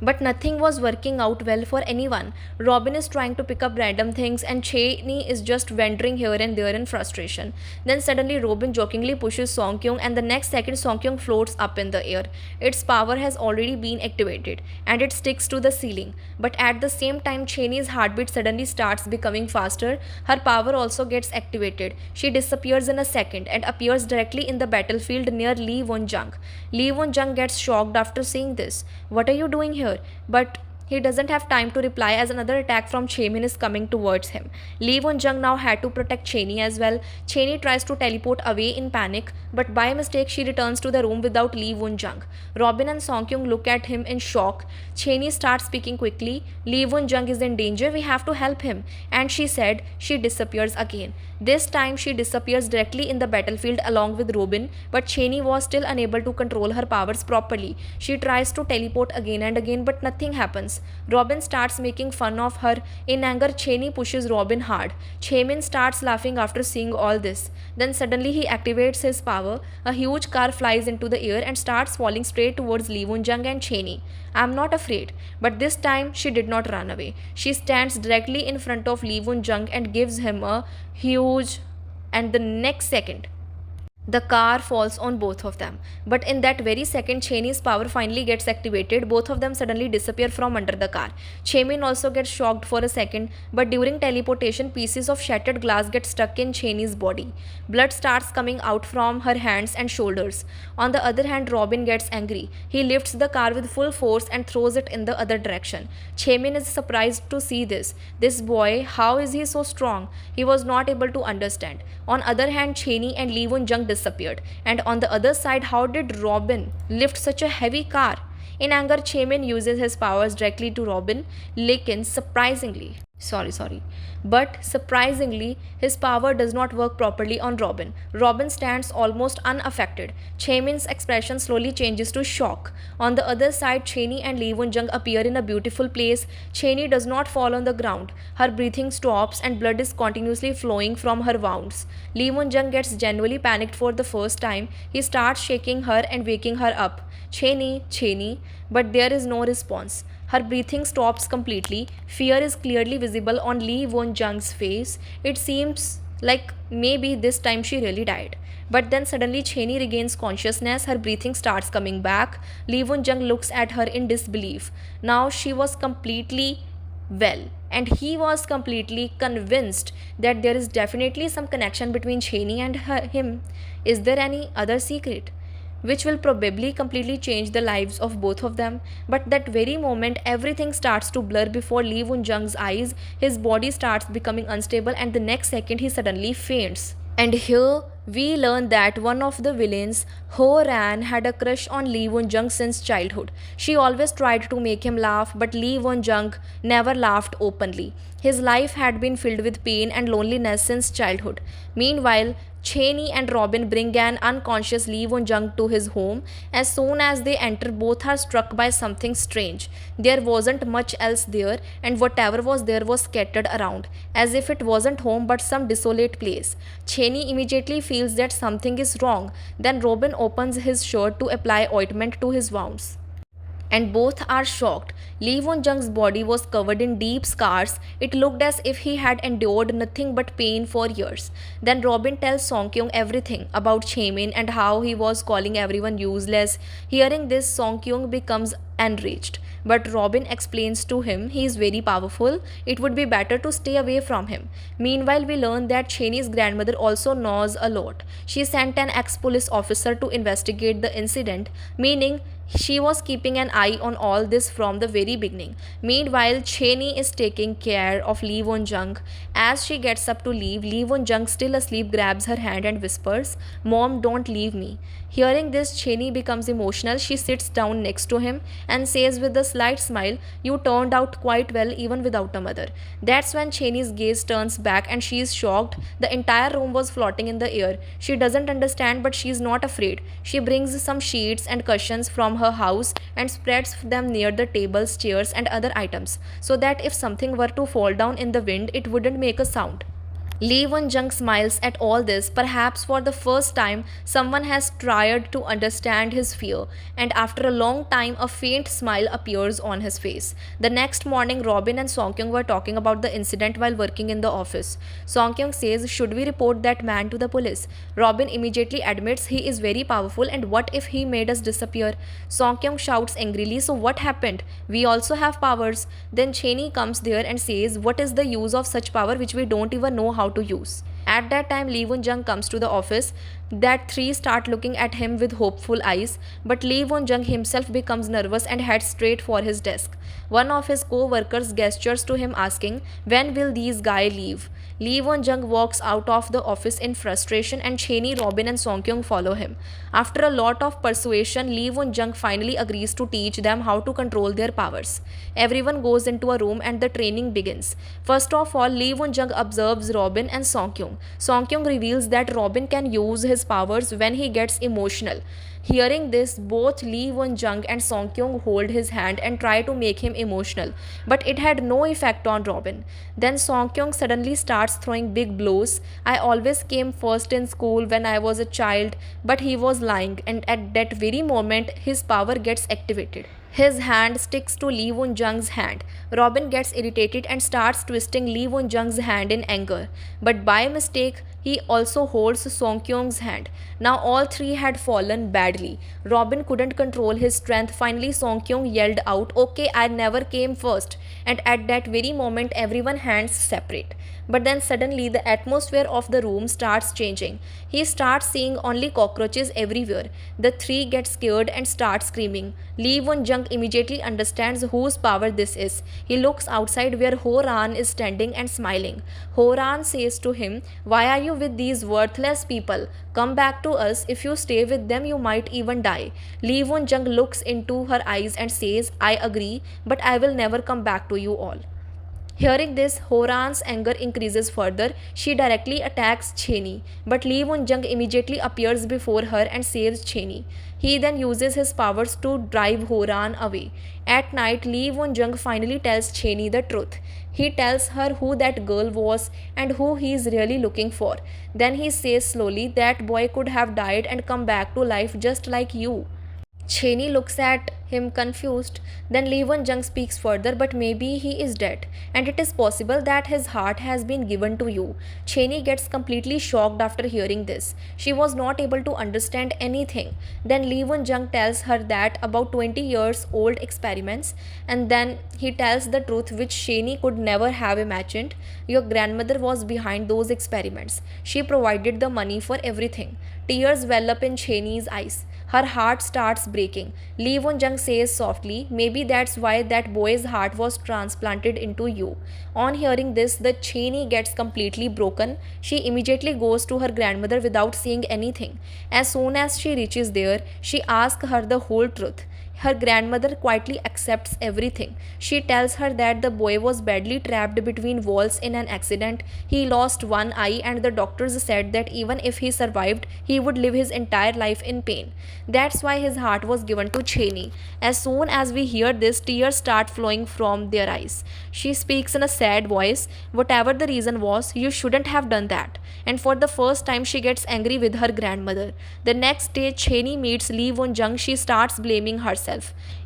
Speaker 1: But nothing was working out well for anyone. Robin is trying to pick up random things and Cheney is just wandering here and there in frustration. Then suddenly Robin jokingly pushes Songkyung and the next second Songkyung floats up in the air. Its power has already been activated and it sticks to the ceiling. But at the same time, Cheney's heartbeat suddenly starts becoming faster. Her power also gets activated. She disappears in a second and appears directly in the battlefield near Lee Won-jung. Lee Won-jung gets shocked after seeing this. "What are you doing here?" But he doesn't have time to reply as another attack from Chaemin is coming towards him. Lee Won-jung now had to protect Cheney as well. Cheney tries to teleport away in panic, but by mistake she returns to the room without Lee Won-jung. Robin and Songkyung look at him in shock. Cheney starts speaking quickly. "Lee Won-jung is in danger, we have to help him." And she said she disappears again. This time she disappears directly in the battlefield along with Robin, but Cheney was still unable to control her powers properly. She tries to teleport again and again, but nothing happens. Robin starts making fun of her. In anger, Cheney pushes Robin hard. Chaemin starts laughing after seeing all this. Then suddenly he activates his power. A huge car flies into the air and starts falling straight towards Lee Won-jung and Cheney. "I'm not afraid." But this time she did not run away. She stands directly in front of Lee Won-jung and gives him a huge, and the next second the car falls on both of them. But in that very second, Cheney's power finally gets activated. Both of them suddenly disappear from under the car. Chaemin also gets shocked for a second, but during teleportation, pieces of shattered glass get stuck in Cheney's body. Blood starts coming out from her hands and shoulders. On the other hand, Robin gets angry. He lifts the car with full force and throws it in the other direction. Chaemin is surprised to see this. This boy, how is he so strong? He was not able to understand. On other hand, Cheney and Lee Won-jung disappeared. And on the other side, how did Robin lift such a heavy car? In anger, Chaemin uses his powers directly to Robin, but surprisingly, his power does not work properly on Robin. Robin stands almost unaffected. Chaemin's expression slowly changes to shock. On the other side, Cheney and Lee Won-jung appear in a beautiful place. Cheney does not fall on the ground. Her breathing stops and blood is continuously flowing from her wounds. Lee Won-jung gets genuinely panicked for the first time. He starts shaking her and waking her up. Cheney, but there is no response. Her breathing stops completely. Fear is clearly visible on Lee Won-jung's face. It seems like maybe this time she really died. But then suddenly Cheney regains consciousness. Her breathing starts coming back. Lee Won-jung looks at her in disbelief. Now she was completely well, and he was completely convinced that there is definitely some connection between Cheney and him. Is there any other secret? which will probably completely change the lives of both of them. But that very moment, everything starts to blur before Lee Won Jung's eyes. His body starts becoming unstable, and the next second, he suddenly faints. And here we learn that one of the villains, Ho Ran, had a crush on Lee Won Jung since childhood. She always tried to make him laugh, but Lee Won Jung never laughed openly. His life had been filled with pain and loneliness since childhood. Meanwhile, Cheney and Robin bring an unconscious Lee Won Jung to his home. As soon as they enter, both are struck by something strange. There wasn't much else there, and whatever was there was scattered around, as if it wasn't home but some desolate place. Cheney immediately feels that something is wrong. Then Robin opens his shirt to apply ointment to his wounds, and both are shocked. Lee Won Jung's body was covered in deep scars. It looked as if he had endured nothing but pain for years. Then Robin tells Song Kyung everything about Chaemin and how he was calling everyone useless. Hearing this, Song Kyung becomes enraged. But Robin explains to him he is very powerful. It would be better to stay away from him. Meanwhile, we learn that Cheney's grandmother also knows a lot. She sent an ex-police officer to investigate the incident, meaning she was keeping an eye on all this from the very beginning. Meanwhile, Cheney is taking care of Lee Won Jung. As she gets up to leave, Lee Won Jung, still asleep, grabs her hand and whispers, "Mom, don't leave me." Hearing this, Cheney becomes emotional. She sits down next to him and says with a slight smile, "You turned out quite well even without a mother." That's when Cheney's gaze turns back and she is shocked. The entire room was floating in the air. She doesn't understand, but she is not afraid. She brings some sheets and cushions from her house and spreads them near the tables, chairs, and other items, so that if something were to fall down in the wind, it wouldn't make a sound. Lee Won Jung smiles at all this. Perhaps for the first time, someone has tried to understand his fear, and after a long time, a faint smile appears on his face. The next morning, Robin and Song Kyung were talking about the incident while working in the office. Song Kyung says, "Should we report that man to the police?" Robin immediately admits he is very powerful, and what if he made us disappear? Song Kyung shouts angrily, "So what happened? We also have powers." Then Cheney comes there and says, "What is the use of such power which we don't even know how to use?" At that time, Lee Won Jung comes to the office. That three start looking at him with hopeful eyes, but Lee Won Jung himself becomes nervous and heads straight for his desk. One of his co-workers gestures to him asking, "When will these guys leave?" Lee Won Jung walks out of the office in frustration, and Cheney, Robin, and Song Kyung follow him. After a lot of persuasion, Lee Won Jung finally agrees to teach them how to control their powers. Everyone goes into a room and the training begins. First of all, Lee Won Jung observes Robin and Song Kyung. Song Kyung reveals that Robin can use his powers when he gets emotional. Hearing this, both Lee Won Jung and Song Kyung hold his hand and try to make him emotional, but it had no effect on Robin. Then Song Kyung suddenly starts throwing big blows. "I always came first in school when I was a child," but he was lying, and at that very moment, his power gets activated. His hand sticks to Lee Won Jung's hand. Robin gets irritated and starts twisting Lee Won Jung's hand in anger, but by mistake, he also holds Song Kyung's hand. Now all three had fallen badly. Robin couldn't control his strength. Finally, Song Kyung yelled out, "Okay, I never came first." And at that very moment, everyone's hands separate. But then suddenly, the atmosphere of the room starts changing. He starts seeing only cockroaches everywhere. The three get scared and start screaming. Lee Won Jung immediately understands whose power this is. He looks outside where Ho Ran is standing and smiling. Ho Ran says to him, "Why are you with these worthless people? Come back to us. If you stay with them, you might even die." Lee Won Jung looks into her eyes and says, "I agree, but I will never come back to you all." Hearing this, Ho Ran's anger increases further. She directly attacks Cheney, but Lee Won Jung immediately appears before her and saves Cheney. He then uses his powers to drive Ho Ran away. At night, Lee Won Jung finally tells Cheney the truth. He tells her who that girl was and who he is really looking for. Then he says slowly, "That boy could have died and come back to life just like you." Cheney looks at him confused. Then Lee Won Jung speaks further, "But maybe he is dead, and it is possible that his heart has been given to you." Cheney gets completely shocked after hearing this. She was not able to understand anything. Then Lee Won Jung tells her that about 20 years old experiments, and then he tells the truth which Cheney could never have imagined. "Your grandmother was behind those experiments. She provided the money for everything." Tears well up in Cheney's eyes. Her heart starts breaking. Lee Won-jung says softly, maybe that's why that boy's heart was transplanted into you. On hearing this, the Cheney gets completely broken. She immediately goes to her grandmother without saying anything. As soon as she reaches there, she asks her the whole truth. Her grandmother quietly accepts everything. She tells her that the boy was badly trapped between walls in an accident. He lost one eye, and the doctors said that even if he survived, he would live his entire life in pain. That's why his heart was given to Cheney. As soon as we hear this, tears start flowing from their eyes. She speaks in a sad voice, whatever the reason was, you shouldn't have done that. And for the first time, she gets angry with her grandmother. The next day, Cheney meets Lee Won-jung. She starts blaming herself.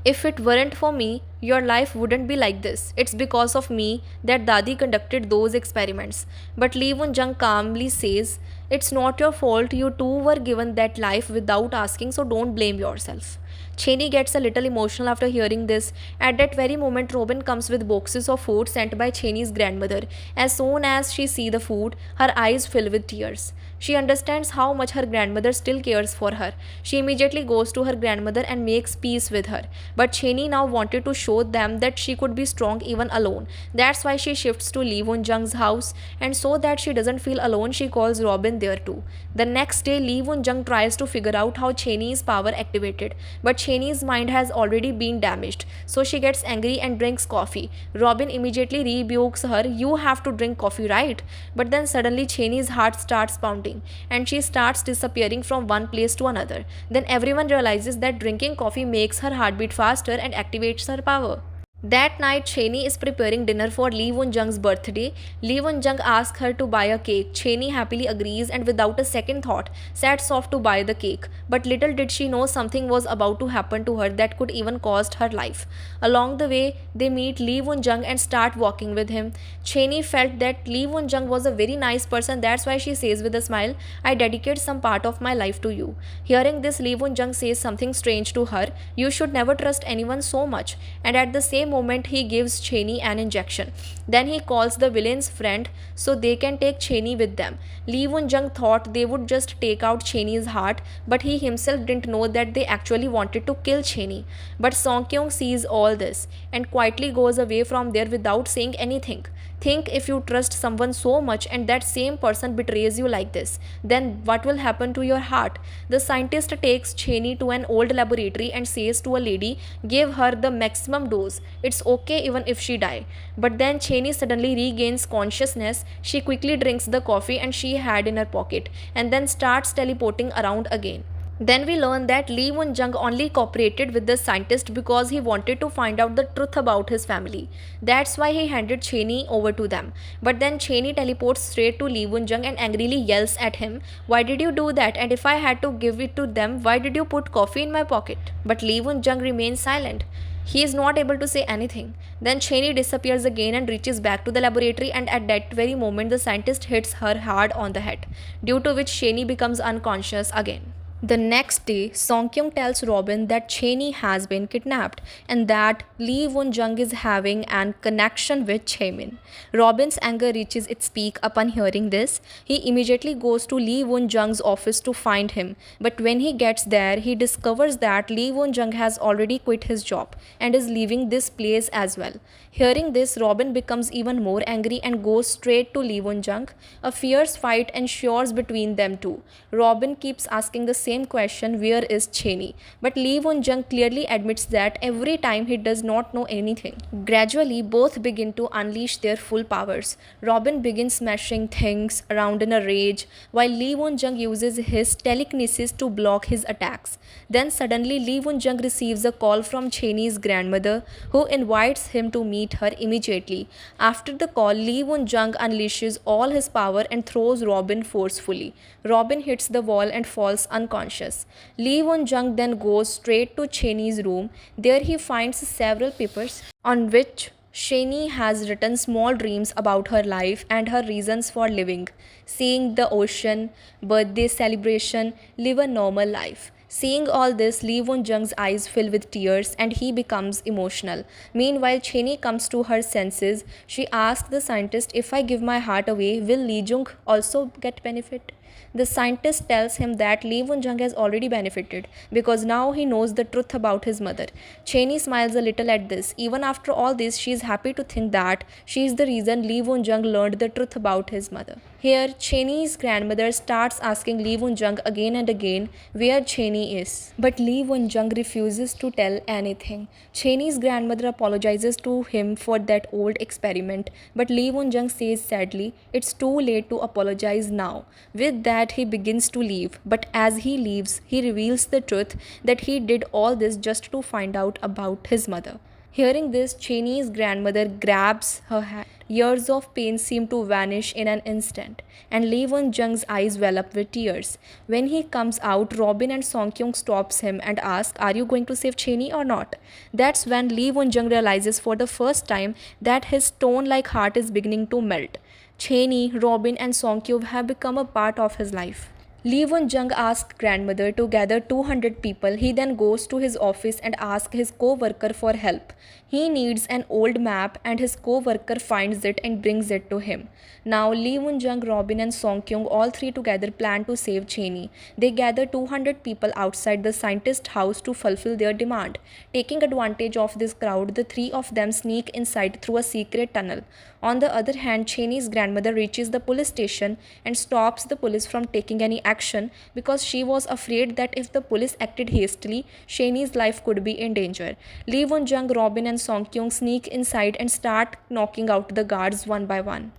Speaker 1: If it weren't for me, your life wouldn't be like this. It's because of me that Dadi conducted those experiments. But Lee Won-jung calmly says, it's not your fault, you too were given that life without asking, so don't blame yourself. Cheney gets a little emotional after hearing this. At that very moment, Robin comes with boxes of food sent by Cheney's grandmother. As soon as she sees the food, her eyes fill with tears. She understands how much her grandmother still cares for her. She immediately goes to her grandmother and makes peace with her. But Cheney now wanted to show them that she could be strong even alone. That's why she shifts to Lee Won-jung's house, and so that she doesn't feel alone, she calls Robin there too. The next day, Lee Won-jung tries to figure out how Cheney's power activated, but Cheney's mind has already been damaged, so she gets angry and drinks coffee. Robin immediately rebukes her, you have to drink coffee, right? But then suddenly Cheney's heart starts pounding and she starts disappearing from one place to another. Then everyone realizes that drinking coffee makes her heart beat faster and activates her power. That night, Cheney is preparing dinner for Lee Won-jung's birthday. Lee Won-jung asks her to buy a cake. Cheney happily agrees and without a second thought sets off to buy the cake. But little did she know something was about to happen to her that could even cost her life. Along the way, they meet Lee Won-jung and start walking with him. Cheney felt that Lee Won-jung was a very nice person. That's why she says with a smile, I dedicate some part of my life to you. Hearing this, Lee Won-jung says something strange to her. You should never trust anyone so much. And at the same moment, he gives Cheney an injection. Then he calls the villain's friend so they can take Cheney with them. Lee Won-jung thought they would just take out Cheney's heart, but he himself didn't know that they actually wanted to kill Cheney. But Song Kyung sees all this and quietly goes away from there without saying anything. Think if you trust someone so much and that same person betrays you like this, then what will happen to your heart? The scientist takes Cheney to an old laboratory and says to a lady, give her the maximum dose. It's okay even if she die. But then Cheney suddenly regains consciousness. She quickly drinks the coffee and she had in her pocket and then starts teleporting around again. Then we learn that Lee Won-jung only cooperated with the scientist because he wanted to find out the truth about his family. That's why he handed Cheney over to them. But then Cheney teleports straight to Lee Won-jung and angrily yells at him, why did you do that? And if I had to give it to them, why did you put coffee in my pocket? But Lee Won-jung remains silent. He is not able to say anything. Then Cheney disappears again and reaches back to the laboratory, and at that very moment the scientist hits her hard on the head, due to which Cheney becomes unconscious again. The next day, Song Kyung tells Robin that Cheney has been kidnapped and that Lee Won-jung is having an connection with Chaemin. Robin's anger reaches its peak upon hearing this. He immediately goes to Lee Won-jung's office to find him, but when he gets there, he discovers that Lee Won-jung has already quit his job and is leaving this place as well. Hearing this, Robin becomes even more angry and goes straight to Lee Won-jung. A fierce fight ensues between them two. Robin keeps asking the same question, where is Cheney? But Lee Won-jung clearly admits that every time he does not know anything. Gradually, both begin to unleash their full powers. Robin begins smashing things around in a rage, while Lee Won-jung uses his telekinesis to block his attacks. Then suddenly, Lee Won-jung receives a call from Cheney's grandmother, who invites him to meet her immediately. After the call, Lee Won-jung unleashes all his power and throws Robin forcefully. Robin hits the wall and falls unconscious. Lee Won-jung then goes straight to Cheney's room. There he finds several papers on which Cheney has written small dreams about her life and her reasons for living: seeing the ocean, birthday celebration, live a normal life. Seeing all this, Lee Won-jung's eyes fill with tears and he becomes emotional. Meanwhile, Cheney comes to her senses. She asks the scientist, if I give my heart away, will Lee Jung also get benefit? The scientist tells him that Lee Won-jung has already benefited because now he knows the truth about his mother. Cheney smiles a little at this. Even after all this, she is happy to think that she is the reason Lee Won-jung learned the truth about his mother. Here, Cheney's grandmother starts asking Lee Won-jung again and again where Cheney is. But Lee Won-jung refuses to tell anything. Cheney's grandmother apologizes to him for that old experiment, but Lee Won-jung says sadly, it's too late to apologize now. With that, he begins to leave, but as he leaves, he reveals the truth that he did all this just to find out about his mother. Hearing this, Cheney's grandmother grabs her hand. Years of pain seem to vanish in an instant, and Lee Won-jung's eyes well up with tears. When he comes out, Robin and Song-kyung stops him and ask, "Are you going to save Cheney or not?" That's when Lee Won-jung realizes for the first time that his stone-like heart is beginning to melt. Cheney, Robin, and Song-kyung have become a part of his life. Lee Won-jung asks grandmother to gather 200 people. He then goes to his office and asks his co-worker for help. He needs an old map and his co-worker finds it and brings it to him. Now Lee Won-jung, Robin and Song-kyung all three together plan to save Cheney. They gather 200 people outside the scientist's house to fulfill their demand. Taking advantage of this crowd, the three of them sneak inside through a secret tunnel. On the other hand, Cheney's grandmother reaches the police station and stops the police from taking any action because she was afraid that if the police acted hastily, Cheney's life could be in danger. Lee Won-jung, Robin and Song-kyung sneak inside and start knocking out the guards one by one.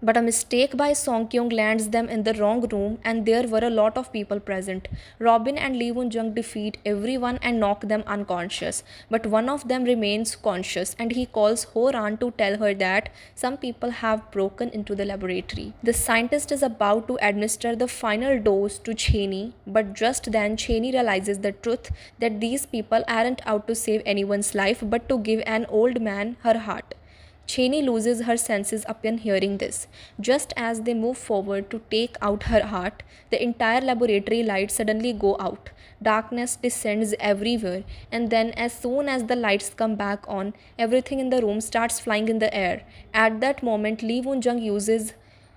Speaker 1: But a mistake by Song-kyung lands them in the wrong room and there were a lot of people present. Robin and Lee Won-jung defeat everyone and knock them unconscious. But one of them remains conscious and he calls Ho-ran to tell her that some people have broken into the laboratory. The scientist is about to administer the final dose to Cheney, but just then Cheney realizes the truth that these people aren't out to save anyone's life but to give an old man her heart. Cheney loses her senses upon hearing this. Just as they move forward to take out her heart, the entire laboratory lights suddenly go out. Darkness descends everywhere, and then as soon as the lights come back on, everything in the room starts flying in the air. At that moment, Lee Won-jung uses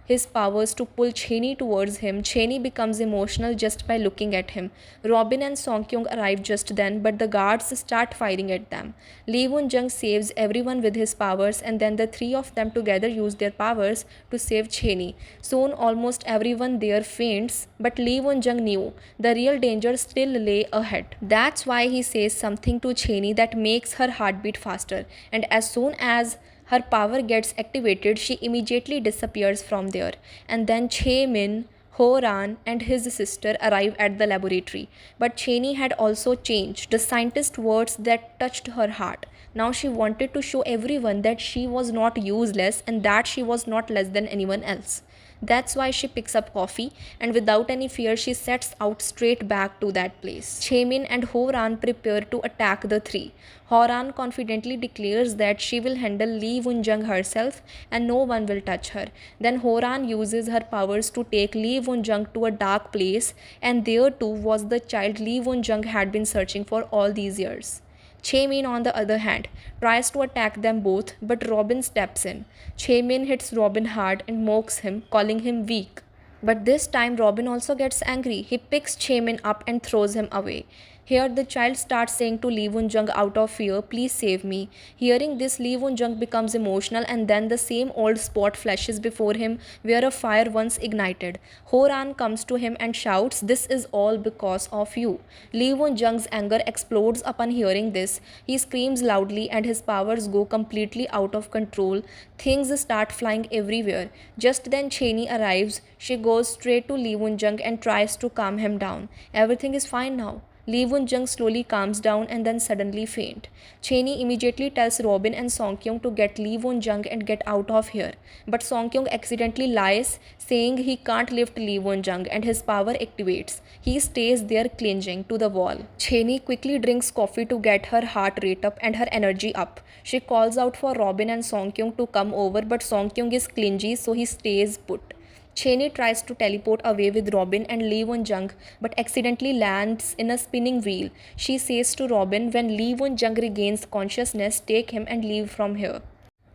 Speaker 1: his powers to pull Cheney towards him. Cheney becomes emotional just by looking at him. Robin and Song-kyung arrive just then, but the guards start firing at them. Lee Won-jung saves everyone with his powers, and then the three of them together use their powers to save Cheney. Soon almost everyone there faints, but Lee Won-jung knew the real danger still lay ahead. That's why he says something to Cheney that makes her heartbeat faster, and as soon as her power gets activated, she immediately disappears from there. And then Chae-min, Ho-ran and his sister arrive at the laboratory. But Cheney had also changed. The scientist's words that touched her heart. Now she wanted to show everyone that she was not useless and that she was not less than anyone else. That's why she picks up coffee and without any fear she sets out straight back to that place. Chae-min and Ho-ran prepare to attack the three. Ho-ran confidently declares that she will handle Lee Won-jung herself and no one will touch her. Then Ho-ran uses her powers to take Lee Won-jung to a dark place, and there too was the child Lee Won-jung had been searching for all these years. Chae-min, on the other hand, tries to attack them both, but Robin steps in. Chae-min hits Robin hard and mocks him, calling him weak. But this time Robin also gets angry. He picks Chae-min up and throws him away. Here the child starts saying to Lee Won-jung out of fear, "Please save me." Hearing this, Lee Won-jung becomes emotional and then the same old spot flashes before him where a fire once ignited. Ho-ran comes to him and shouts, "This is all because of you." Lee Won-jung's anger explodes upon hearing this. He screams loudly and his powers go completely out of control. Things start flying everywhere. Just then Cheney arrives. She goes straight to Lee Won-jung and tries to calm him down. Everything is fine now. Lee Won-jung slowly calms down and then suddenly faint. Cheney immediately tells Robin and Song-kyung to get Lee Won-jung and get out of here. But Song-kyung accidentally lies, saying he can't lift Lee Won-jung and his power activates. He stays there clinging to the wall. Cheney quickly drinks coffee to get her heart rate up and her energy up. She calls out for Robin and Song-kyung to come over, but Song-kyung is clingy, so he stays put. Cheney tries to teleport away with Robin and Lee Won-jung but accidentally lands in a spinning wheel. She says to Robin, "When Lee Won-jung regains consciousness, take him and leave from here."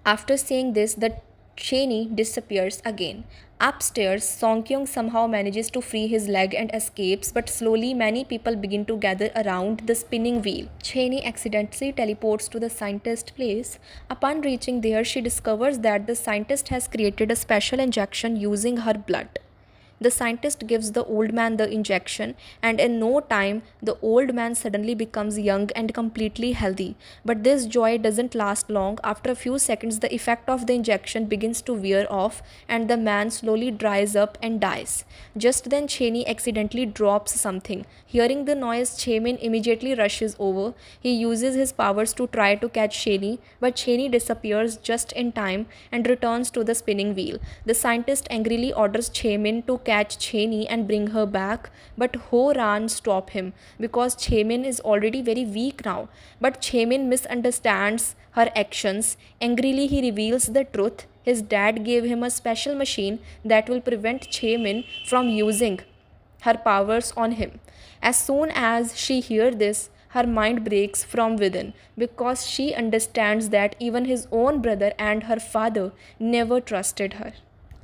Speaker 1: After saying this, the Cheney disappears again. Upstairs, Songkyung somehow manages to free his leg and escapes, but slowly many people begin to gather around the spinning wheel. Cheney accidentally teleports to the scientist's place. Upon reaching there, she discovers that the scientist has created a special injection using her blood. The scientist gives the old man the injection, and in no time, the old man suddenly becomes young and completely healthy. But this joy doesn't last long. After a few seconds, the effect of the injection begins to wear off, and the man slowly dries up and dies. Just then, Cheney accidentally drops something. Hearing the noise, Chemin immediately rushes over. He uses his powers to try to catch Cheney, but Cheney disappears just in time and returns to the spinning wheel. The scientist angrily orders Chemin to catch Cheney and bring her back, but Ho Ran stop him because Chemin is already very weak now. But Chemin misunderstands her actions. Angrily, he reveals the truth. His dad gave him a special machine that will prevent Chemin from using her powers on him. As soon as she hears this, her mind breaks from within because she understands that even his own brother and her father never trusted her.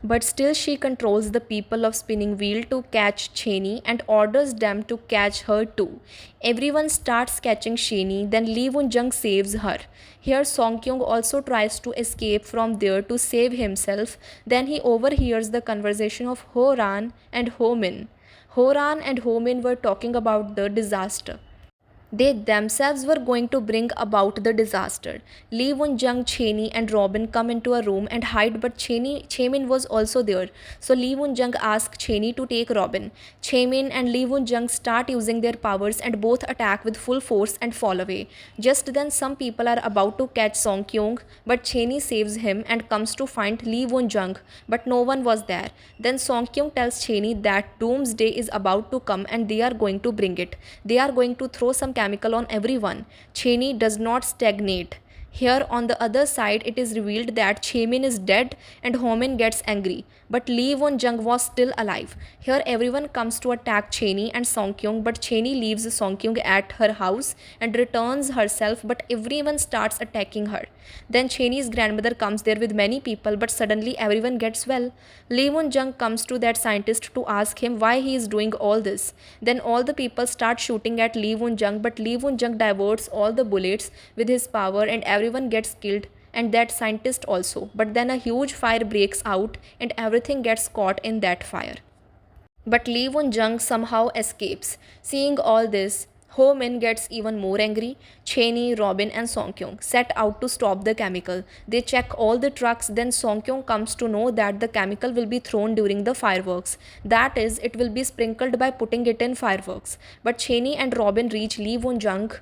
Speaker 1: But still, she controls the people of Spinning Wheel to catch Cheney and orders them to catch her too. Everyone starts catching Cheney, then Lee Won-jung saves her. Here, Song-kyung also tries to escape from there to save himself. Then he overhears the conversation of Ho-ran and Ho-min. Ho-ran and Ho-min were talking about the disaster. They themselves were going to bring about the disaster. Lee Won-jung, Cheney, and Robin come into a room and hide, but Chemin was also there. So Lee Won-jung asks Cheney to take Robin. Chemin and Lee Won-jung start using their powers and both attack with full force and fall away. Just then, some people are about to catch Song-kyung, but Cheney saves him and comes to find Lee Won-jung, but no one was there. Then Song-kyung tells Cheney that doomsday is about to come and they are going to bring it. They are going to throw some chemical on everyone. Cheney does not stagnate. Here on the other side, it is revealed that Chemin is dead and Homin gets angry. But Lee Won-jung was still alive. Here everyone comes to attack Cheney and Song-kyung, but Cheney leaves Song-kyung at her house and returns herself, but everyone starts attacking her. Then Cheney's grandmother comes there with many people, but suddenly everyone gets well. Lee Won-jung comes to that scientist to ask him why he is doing all this. Then all the people start shooting at Lee Won-jung, but Lee Won-jung diverts all the bullets with his power and everyone gets killed, and that scientist also. But then a huge fire breaks out and everything gets caught in that fire. But Lee Won-jung somehow escapes. Seeing all this, Ho Min gets even more angry. Cheney, Robin, and Song-kyung set out to stop the chemical. They check all the trucks. Then Song-kyung comes to know that the chemical will be thrown during the fireworks. That is, it will be sprinkled by putting it in fireworks. But Cheney and Robin reach Lee Won-jung.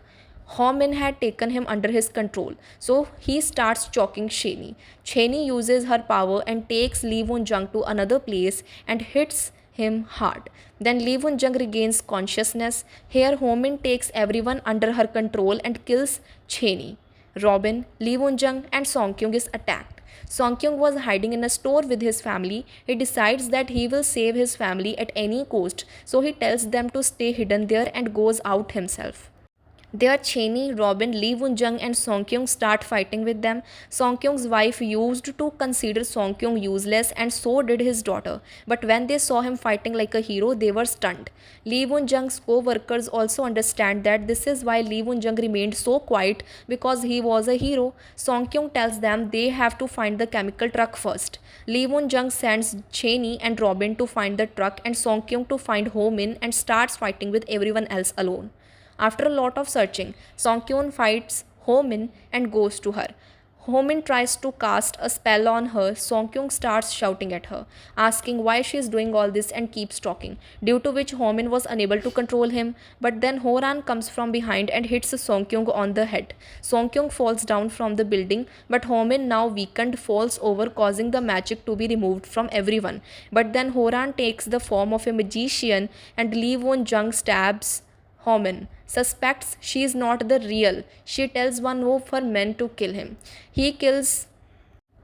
Speaker 1: Ho Min had taken him under his control, so he starts choking Cheney. Cheney uses her power and takes Lee Won-jung to another place and hits him hard. Then Lee Won-jung regains consciousness. Here Ho Min takes everyone under her control and kills Cheney. Robin, Lee Won-jung, and Song-kyung is attacked. Song-kyung was hiding in a store with his family. He decides that he will save his family at any cost, so he tells them to stay hidden there and goes out himself. There, Cheney, Robin, Lee Won-jung, and Song-kyung start fighting with them. Song-kyung's wife used to consider Song-kyung useless, and so did his daughter. But when they saw him fighting like a hero, they were stunned. Lee Won-jung's co-workers also understand that this is why Lee Won-jung remained so quiet, because he was a hero. Song-kyung tells them they have to find the chemical truck first. Lee Won-jung sends Cheney and Robin to find the truck and Song-kyung to find Ho Min and starts fighting with everyone else alone. After a lot of searching, Song-kyung fights Ho Min and goes to her. Ho Min tries to cast a spell on her. Song-kyung starts shouting at her, asking why she is doing all this and keeps talking, due to which Ho Min was unable to control him. But then Ho Ran comes from behind and hits Song-kyung on the head. Song-kyung falls down from the building, but Ho Min, now weakened, falls over, causing the magic to be removed from everyone. But then Ho Ran takes the form of a magician and Lee Won-jung stabs Ho Min. Suspects she is not the real. She tells one of her men to kill him. He kills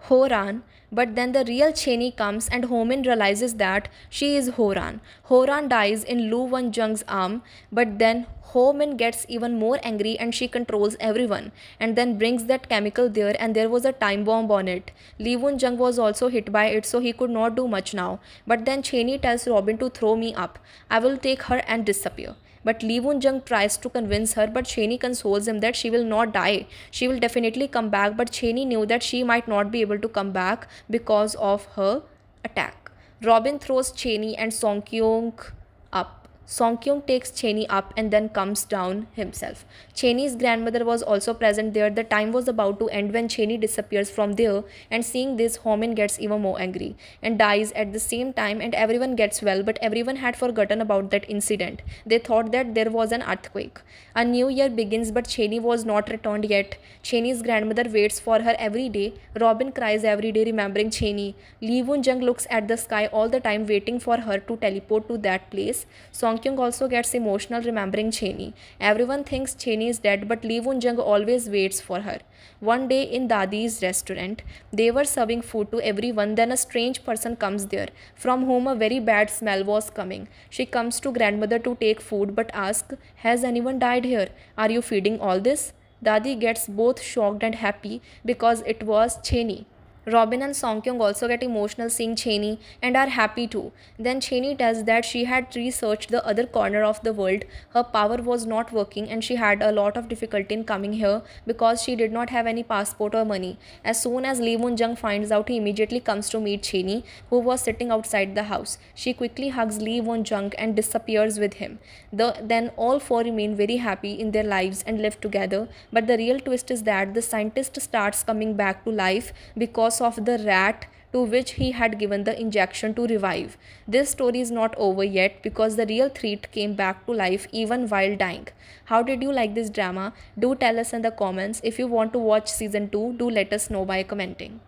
Speaker 1: Ho Ran, But then the real Cheney comes and Homin realizes that she is Horan. Horan dies in Lu Won Jung's arm, but then Homin gets even more angry and she controls everyone and then brings that chemical there, and there was a time bomb on it. Lee Won Jung was also hit by it, so he could not do much now. But then Cheney tells Robin to throw me up. I will take her and disappear. But Lee Won Jung tries to convince her, but Cheney consoles him that she will not die. She will definitely come back, but Cheney knew that she might not be able to come back because of her attack. Robin throws Cheney and Song Kyung up. Song Kyung takes Cheney up and then comes down himself. Cheney's grandmother was also present there. The time was about to end when Cheney disappears from there, and seeing this, Homin gets even more angry and dies at the same time, and everyone gets well, but everyone had forgotten about that incident. They thought that there was an earthquake. A new year begins, but Cheney was not returned yet. Cheney's grandmother waits for her every day. Robin cries every day remembering Cheney. Lee Won Jung looks at the sky all the time waiting for her to teleport to that place. Song Kyung also gets emotional remembering Cheney. Everyone thinks Cheney is dead, but Lee Won Jung always waits for her. One day in Dadi's restaurant, they were serving food to everyone. Then a strange person comes there, from whom a very bad smell was coming. She comes to grandmother to take food but asks, "Has anyone died here? Are you feeding all this?" Dadi gets both shocked and happy because it was Cheney. Robin and Song Kyung also get emotional seeing Cheney and are happy too. Then Cheney tells that she had researched the other corner of the world. Her power was not working and she had a lot of difficulty in coming here because she did not have any passport or money. As soon as Lee Won Jung finds out, he immediately comes to meet Cheney, who was sitting outside the house. She quickly hugs Lee Won Jung and disappears with him. Then all four remain very happy in their lives and live together. But the real twist is that the scientist starts coming back to life because of the rat to which he had given the injection to revive. This story is not over yet because the real threat came back to life even while dying. How did you like this drama? Do tell us in the comments. If you want to watch season 2, do let us know by commenting.